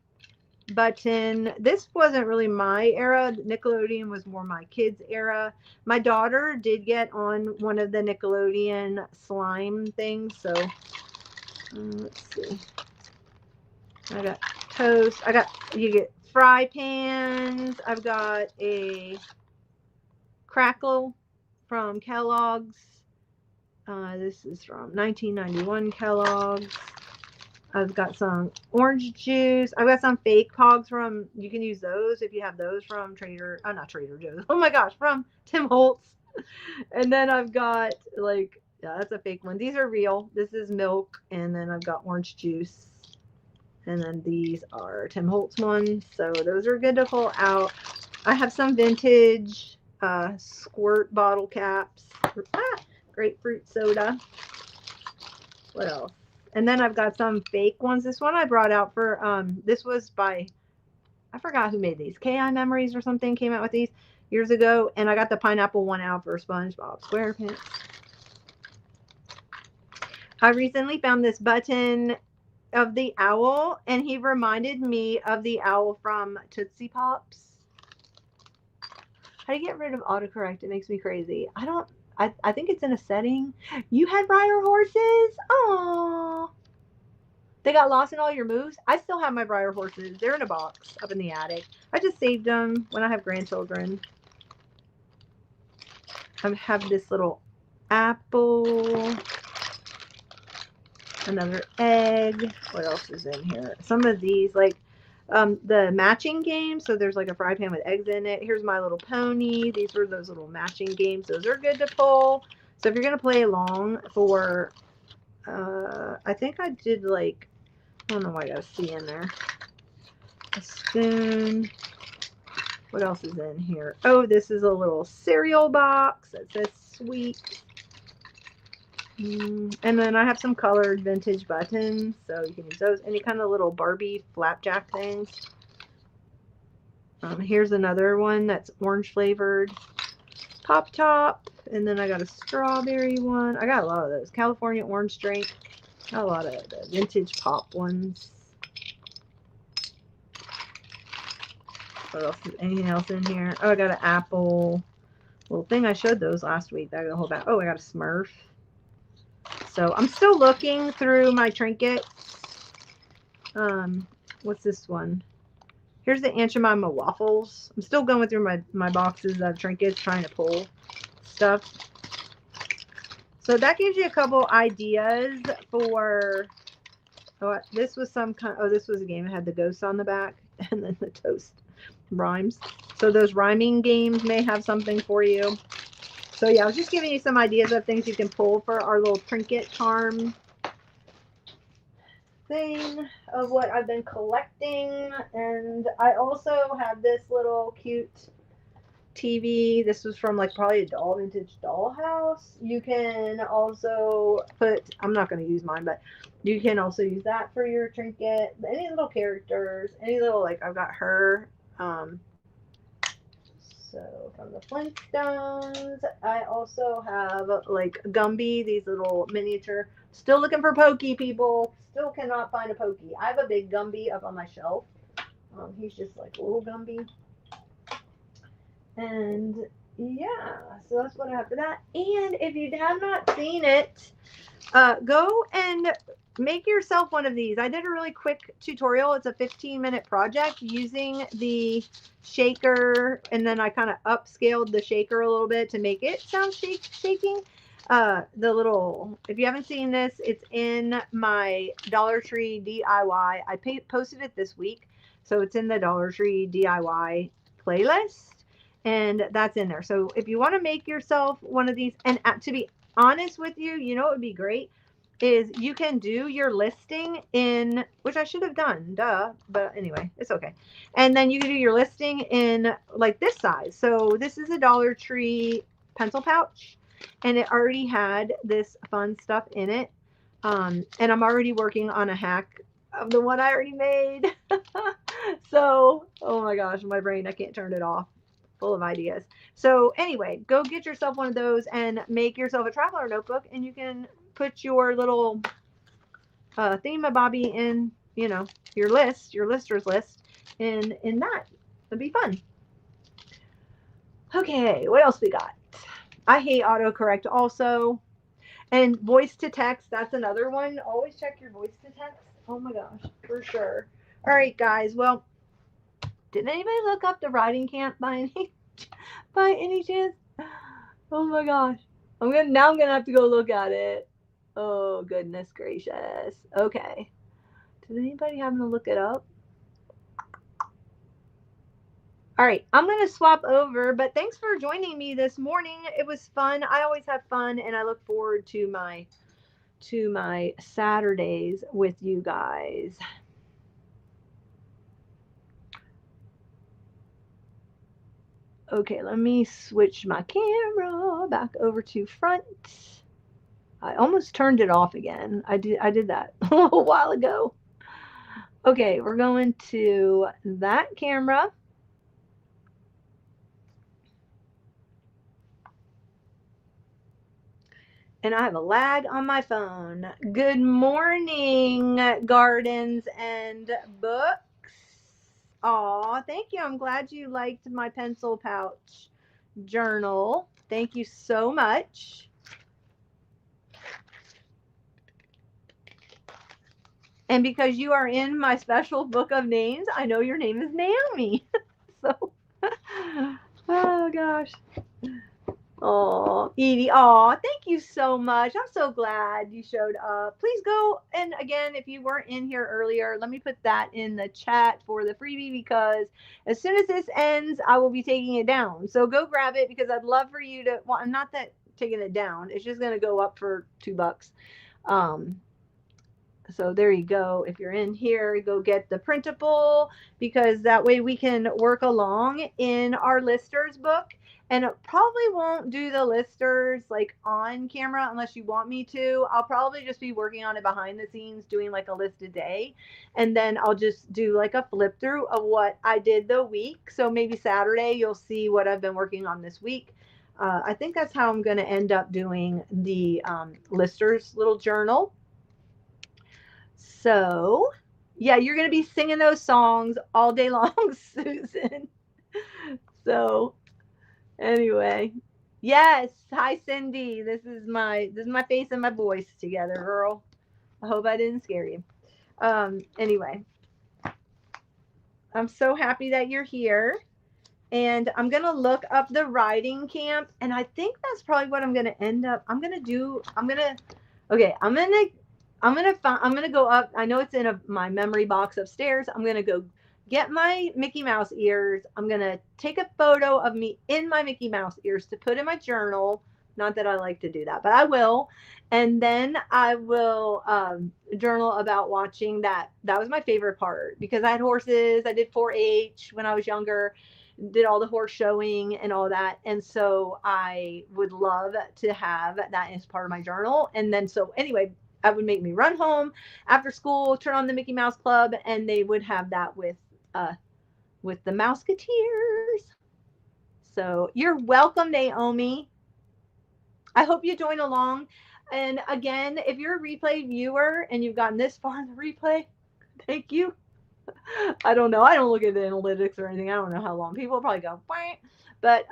button. This wasn't really my era. Nickelodeon was more my kids' era. My daughter did get on one of the Nickelodeon slime things. So let's see. I got toast. You get fry pans. I've got a crackle from Kellogg's. This is from 1991 Kellogg's. I've got some orange juice. I've got some fake pogs from, you can use those if you have those from not Trader Joe's. Oh my gosh, from Tim Holtz. And then I've got yeah, that's a fake one. These are real. This is milk. And then I've got orange juice. And then these are Tim Holtz ones. So those are good to pull out. I have some vintage squirt bottle caps. Grapefruit soda. What else? And then I've got some fake ones. This one I brought out for, this was by, I forgot who made these. KI Memories or something came out with these years ago. And I got the pineapple one out for SpongeBob SquarePants. I recently found this button of the owl, and he reminded me of the owl from Tootsie Pops. How do you get rid of autocorrect? It makes me crazy. I think it's in a setting. You had Briar horses? Aww. They got lost in all your moves? I still have my Briar horses. They're in a box up in the attic. I just saved them when I have grandchildren. I have this little apple. Another egg. What else is in here? Some of these, like the matching games. So there's like a fry pan with eggs in it. Here's My Little Pony. These were those little matching games. Those are good to pull. So if you're going to play along for, I think I did I don't know why I got a C in there. A spoon. What else is in here? Oh, this is a little cereal box that says sweet. And then I have some colored vintage buttons, so you can use those. Any kind of little Barbie flapjack things. Here's another one that's orange flavored. Pop Top. And then I got a strawberry one. I got a lot of those. California orange drink. Got a lot of the vintage pop ones. What else? Anything else in here? Oh, I got an apple. Little thing. I showed those last week. I got a whole bag. Oh, I got a Smurf. So I'm still looking through my trinkets. What's this one? Here's the Aunt Jemima waffles. I'm still going through my boxes of trinkets, trying to pull stuff. So that gives you a couple ideas for, oh, this was some kind, oh, this was a game that had the ghosts on the back and then the toast rhymes. So those rhyming games may have something for you. So yeah, I was just giving you some ideas of things you can pull for our little trinket charm thing of what I've been collecting. And I also have this little cute TV. This was from like probably a vintage dollhouse. You can also put, I'm not going to use mine, but you can also use that for your trinket. Any little characters, any little, like I've got her. So from the Flintstones, I also have like Gumby, these little miniature. Still looking for Pokey, people. Still cannot find a Pokey. I have a big Gumby up on my shelf. He's just like a little Gumby. And yeah, so that's what I have for that. And if you have not seen it, go and make yourself one of these. I did a really quick tutorial. It's a 15-minute project using the shaker, and then I kind of upscaled the shaker a little bit to make it sound shaking. The little, if you haven't seen this, it's in my Dollar Tree DIY. I posted it this week, so it's in the Dollar Tree DIY playlist, and that's in there. So if you want to make yourself one of these, and to be honest with you, you know what would be great is you can do your listing in, which I should have done, duh, but anyway, it's okay. And then you can do your listing in like this size. So this is a Dollar Tree pencil pouch, and it already had this fun stuff in it. And I'm already working on a hack of the one I already made. So, oh my gosh, my brain, I can't turn it off. Full of ideas. So anyway, go get yourself one of those and make yourself a traveler notebook, and you can put your little thingamabobby in, you know, your list, your lister's list in that. It'd be fun. Okay, what else we got? I hate autocorrect also. And voice to text, that's another one. Always check your voice to text. Oh my gosh, for sure. All right, guys. Well, did anybody look up the writing camp by any chance? Oh my gosh. I'm gonna have to go look at it. Oh goodness gracious. Okay. Did anybody happen to look it up? All right, I'm going to swap over, but thanks for joining me this morning. It was fun. I always have fun, and I look forward to my Saturdays with you guys. Okay, let me switch my camera back over to front. I almost turned it off again. I did that a little while ago. Okay, we're going to that camera. And I have a lag on my phone. Good morning, Gardens and Books. Aw, thank you. I'm glad you liked my pencil pouch journal. Thank you so much. And because you are in my special book of names, I know your name is Naomi. So, oh gosh. Oh, Edie. Oh, thank you so much. I'm so glad you showed up. Please go. And again, if you weren't in here earlier, let me put that in the chat for the freebie, because as soon as this ends, I will be taking it down. So go grab it, because I'd love for you to, well, I'm not that taking it down. It's just going to go up for $2. So there you go. If you're in here, go get the printable, because that way we can work along in our listers book. And it probably won't do the listers like on camera unless you want me to. I'll probably just be working on it behind the scenes, doing like a list a day. And then I'll just do like a flip through of what I did the week. So maybe Saturday, you'll see what I've been working on this week. I think that's how I'm going to end up doing the listers little journal. So, yeah, you're going to be singing those songs all day long, Susan. So, anyway, yes. Hi, Cindy. This is my face and my voice together, girl. I hope I didn't scare you. Anyway, I'm so happy that you're here. And I'm going to look up the riding camp. And I think that's probably what I'm going to end up. I'm going to do, I'm going to, okay, I'm gonna go up. I know it's in my memory box upstairs. I'm gonna go get my Mickey Mouse ears. I'm gonna take a photo of me in my Mickey Mouse ears to put in my journal. Not that I like to do that, but I will. And then I will journal about watching that. That was my favorite part because I had horses. I did 4-H when I was younger, did all the horse showing and all that. And so I would love to have that as part of my journal. And then, so anyway, I would make me run home after school, turn on the Mickey Mouse Club, and they would have that with the Mouseketeers. So you're welcome, Naomi. I hope you join along. And again, if you're a replay viewer and you've gotten this far in the replay, thank you. I don't know. I don't look at the analytics or anything. I don't know how long. People will probably go, Wah. But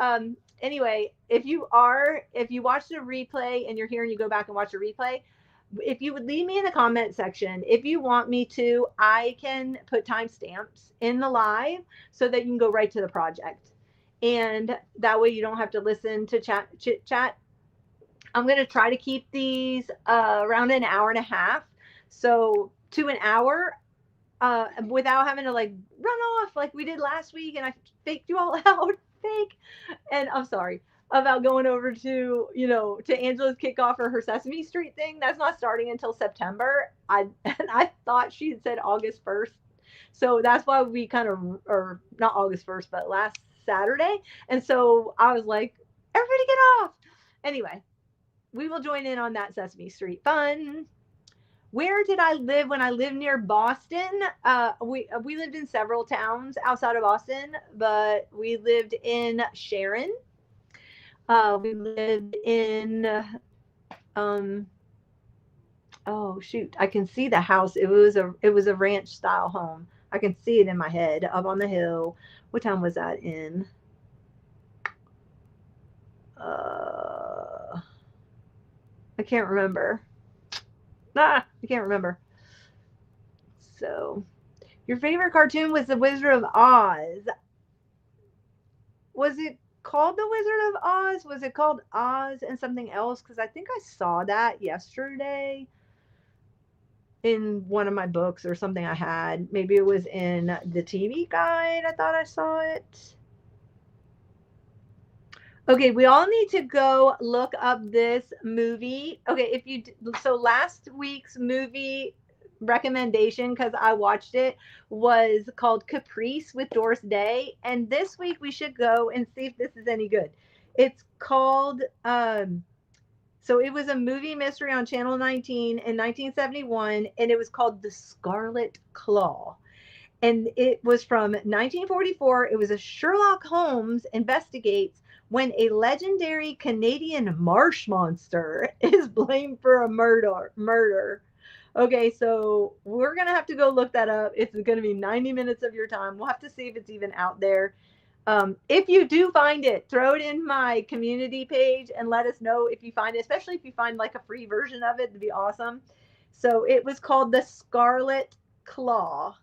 anyway, if you watch the replay and you're here and you go back and watch the replay, if you would leave me in the comment section, if you want me to, I can put timestamps in the live so that you can go right to the project. And that way you don't have to listen to chit chat. I'm going to try to keep these around an hour and a half. So to an hour, without having to like run off like we did last week and I faked you all out. Fake. And I'm sorry about going over to, to Angela's kickoff or her Sesame Street thing. That's not starting until September. I thought she had said August 1st. So that's why we kind of, or not August 1st, but last Saturday. And so I was like, everybody get off. Anyway, we will join in on that Sesame Street fun. Where did I live when I lived near Boston? We lived in several towns outside of Boston, but we lived in Sharon. We lived in oh shoot, I can see the house. It was a ranch style home. I can see it in my head up on the hill. What town was that in? I can't remember. I can't remember. So, your favorite cartoon was The Wizard of Oz. Was it called The Wizard of Oz? Was it called Oz and something else? Because I think I saw that yesterday in one of my books or something I had. Maybe it was in the TV guide. I thought I saw it. Okay, we all need to go look up this movie. Okay, so last week's movie recommendation, because I watched it, was called Caprice with Doris Day. And this week we should go and see if this is any good. It's called, so it was a movie mystery on Channel 19 in 1971, and it was called The Scarlet Claw. And it was from 1944. It was a Sherlock Holmes investigates when a legendary Canadian marsh monster is blamed for a murder. Okay, so we're going to have to go look that up. It's going to be 90 minutes of your time. We'll have to see if it's even out there. If you do find it, throw it in my community page and let us know if you find it, especially if you find like a free version of it. It'd be awesome. So it was called The Scarlet Claw.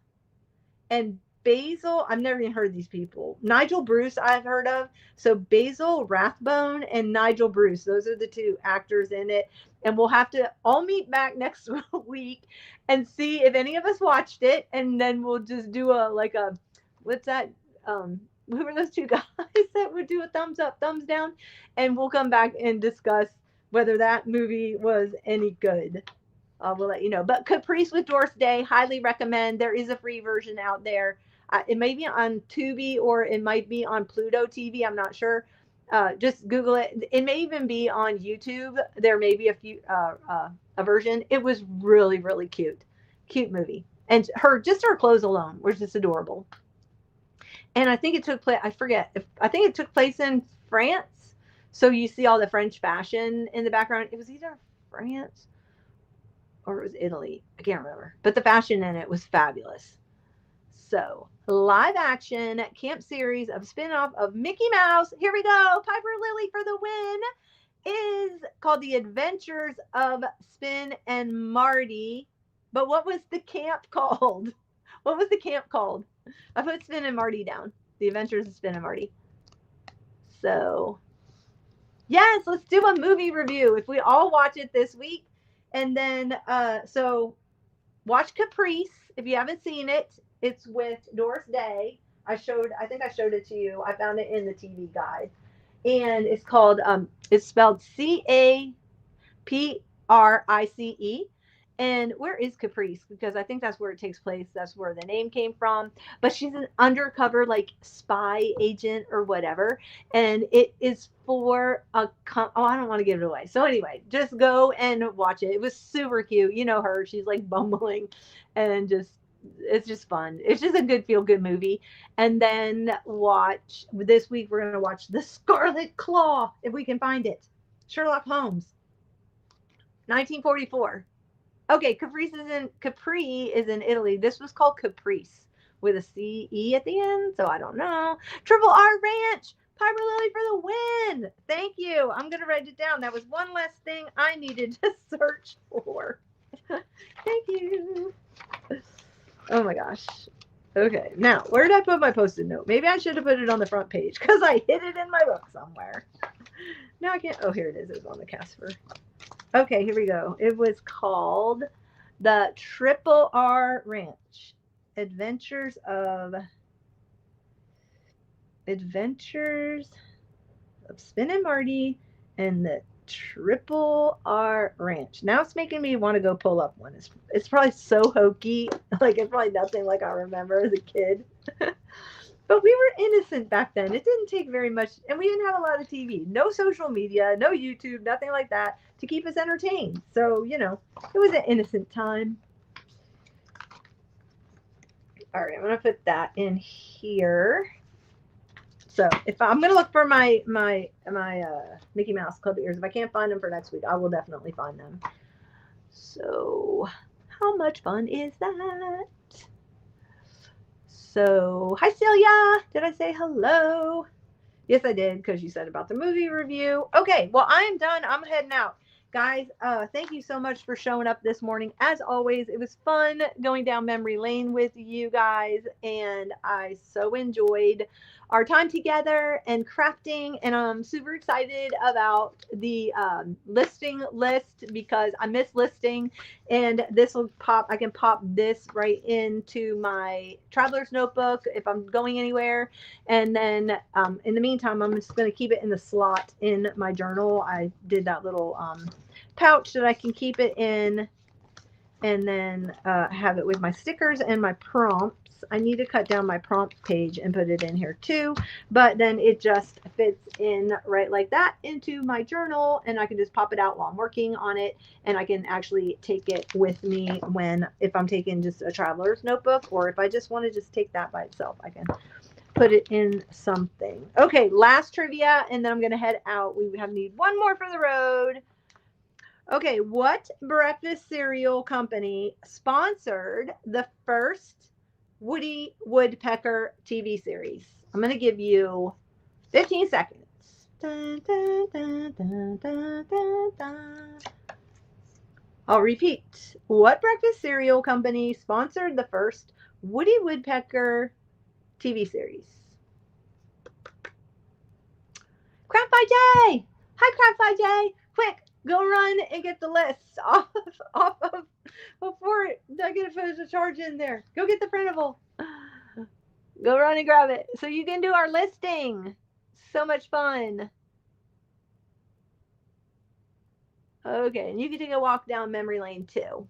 And Basil, I've never even heard of these people. Nigel Bruce, I've heard of. So Basil Rathbone and Nigel Bruce, those are the two actors in it. And we'll have to all meet back next week and see if any of us watched it. And then we'll just do what's that? Who were those two guys that would do a thumbs up, thumbs down? And we'll come back and discuss whether that movie was any good. We'll let you know. But Caprice with Doris Day, highly recommend. There is a free version out there. It may be on Tubi or it might be on Pluto TV. I'm not sure. Just Google it. It may even be on YouTube. There may be a version. It was really, really cute. Cute movie. And her clothes alone were just adorable. And I think it took place, I think it took place in France. So you see all the French fashion in the background. It was either France or it was Italy. I can't remember. But the fashion in it was fabulous. So, live action camp series of spin-off of Mickey Mouse. Here we go. Piper Lily for the win. Is called The Adventures of Spin and Marty. But what was the camp called? What was the camp called? I put Spin and Marty down. The Adventures of Spin and Marty. So yes, let's do a movie review. If we all watch it this week, and then so watch Caprice if you haven't seen it. It's with Doris Day. I think I showed it to you. I found it in the TV guide, and it's called it's spelled Caprice. And where is Caprice? Because I think that's where it takes place. That's where the name came from. But she's an undercover like spy agent or whatever. And it is for oh, I don't want to give it away. So anyway, just go and watch it. It was super cute. You know her. She's like bumbling and just it's just fun. It's just a good feel good movie. And then watch this week we're gonna watch The Scarlet Claw if we can find it. Sherlock Holmes. 1944. Okay, Capri is in Italy. This was called Caprice with a C-E at the end, so I don't know. Triple R Ranch. Piper Lily for the win. Thank you. I'm going to write it down. That was one less thing I needed to search for. Thank you. Oh my gosh. Okay, now, where did I put my Post-it note? Maybe I should have put it on the front page because I hid it in my book somewhere. Now I can't. Oh, here it is. It was on the Casper. Okay, here we go. It was called the Triple R Ranch. Adventures of Spin and Marty and the Triple R Ranch. Now it's making me want to go pull up one. It's probably so hokey. Like it's probably nothing like I remember as a kid. But we were innocent back then. It didn't take very much, and we didn't have a lot of TV. No social media, no YouTube, nothing like that to keep us entertained. So, you know, it was an innocent time. All right, I'm going to put that in here. So if I'm going to look for my Mickey Mouse Club ears. If I can't find them for next week, I will definitely find them. So how much fun is that? So, hi Celia. Did I say hello? Yes, I did because you said about the movie review. Okay, well, I am done. I'm heading out. Guys, thank you so much for showing up this morning. As always, it was fun going down memory lane with you guys, and I so enjoyed our time together and crafting, and I'm super excited about the listing list because I miss listing, and this will pop. I can pop this right into my traveler's notebook if I'm going anywhere, and then in the meantime, I'm just going to keep it in the slot in my journal. I did that little pouch that I can keep it in, and then have it with my stickers and my prompts. I need to cut down my prompt page and put it in here too, but then it just fits in right like that into my journal, and I can just pop it out while I'm working on it, and I can actually take it with me if I'm taking just a traveler's notebook, or if I just want to just take that by itself, I can put it in something. Okay, last trivia, and then I'm going to head out. We need one more for the road. Okay, what breakfast cereal company sponsored the first Woody Woodpecker TV series? I'm going to give you 15 seconds. Dun, dun, dun, dun, dun, dun, dun. I'll repeat. What breakfast cereal company sponsored the first Woody Woodpecker TV series? Crab by Jay! Hi, Crab by Jay! Quick! Go run and get the list off of before I get a charge in there. Go get the printable. Go run and grab it so you can do our listing. So much fun. Okay, and you can take a walk down memory lane too.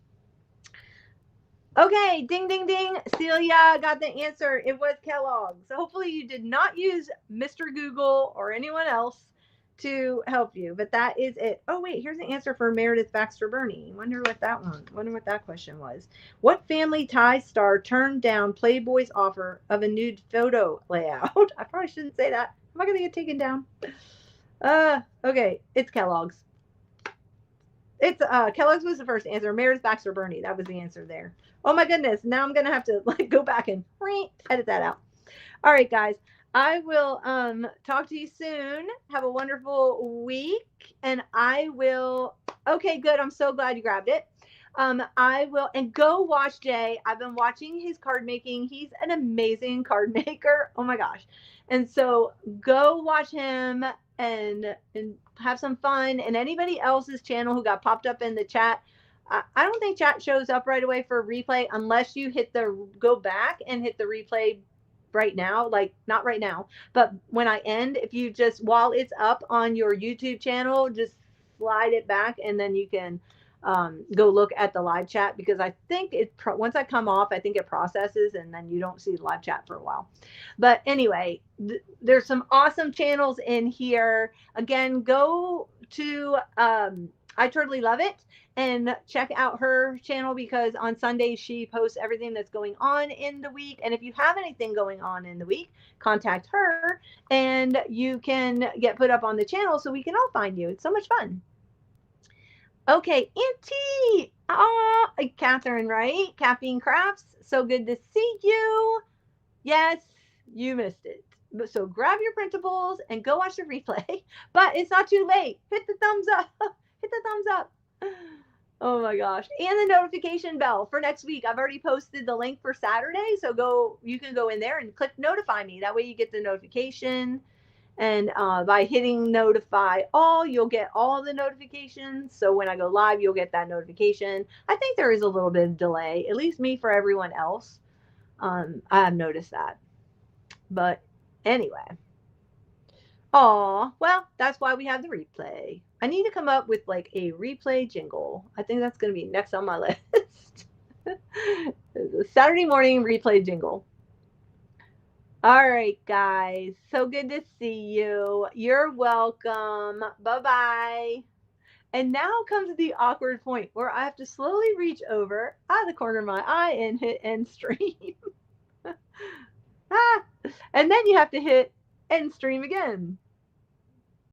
Okay, ding, ding, ding. Celia got the answer. It was Kellogg's. So hopefully you did not use Mr. Google or anyone else to help you, but that is it. Oh wait, here's the answer for Meredith Baxter Burney. Wonder what that question was. What Family Ties star turned down Playboy's offer of a nude photo layout? I probably shouldn't say that. Am I gonna get taken down? Okay, it's Kellogg's. It's Kellogg's was the first answer. Meredith Baxter Burney, that was the answer there. Oh my goodness, now I'm gonna have to go back and edit that out. All right, guys. I will talk to you soon. Have a wonderful week. And I will, okay, good. I'm so glad you grabbed it. I will, and go watch Jay. I've been watching his card making. He's an amazing card maker. Oh my gosh. And so go watch him and have some fun. And anybody else's channel who got popped up in the chat, I don't think chat shows up right away for replay unless you hit the go back and hit the replay right now, like not right now, but when I end, if you just while it's up on your YouTube channel, just slide it back and then you can go look at the live chat, because I think once I come off, I think it processes and then you don't see the live chat for a while. But anyway, there's some awesome channels in here. Again, go to I Totally Love It and check out her channel, because on Sundays she posts everything that's going on in the week. And if you have anything going on in the week, contact her and you can get put up on the channel so we can all find you. It's so much fun. Okay, Auntie. Catherine, right? Caffeine Crafts. So good to see you. Yes, you missed it. So grab your printables and go watch the replay. But it's not too late. Hit the thumbs up. Hit the thumbs up. Oh my gosh. And the notification bell for next week. I've already posted the link for Saturday. So you can go in there and click notify me. That way you get the notification. And by hitting notify all, you'll get all the notifications. So when I go live, you'll get that notification. I think there is a little bit of delay, at least me for everyone else. I have noticed that. But anyway. Well, that's why we have the replay. I need to come up with like a replay jingle. I think that's going to be next on my list. The Saturday morning replay jingle. All right, guys. So good to see you. You're welcome. Bye-bye. And now comes the awkward point where I have to slowly reach over out of the corner of my eye and hit end stream. And then you have to hit end stream again.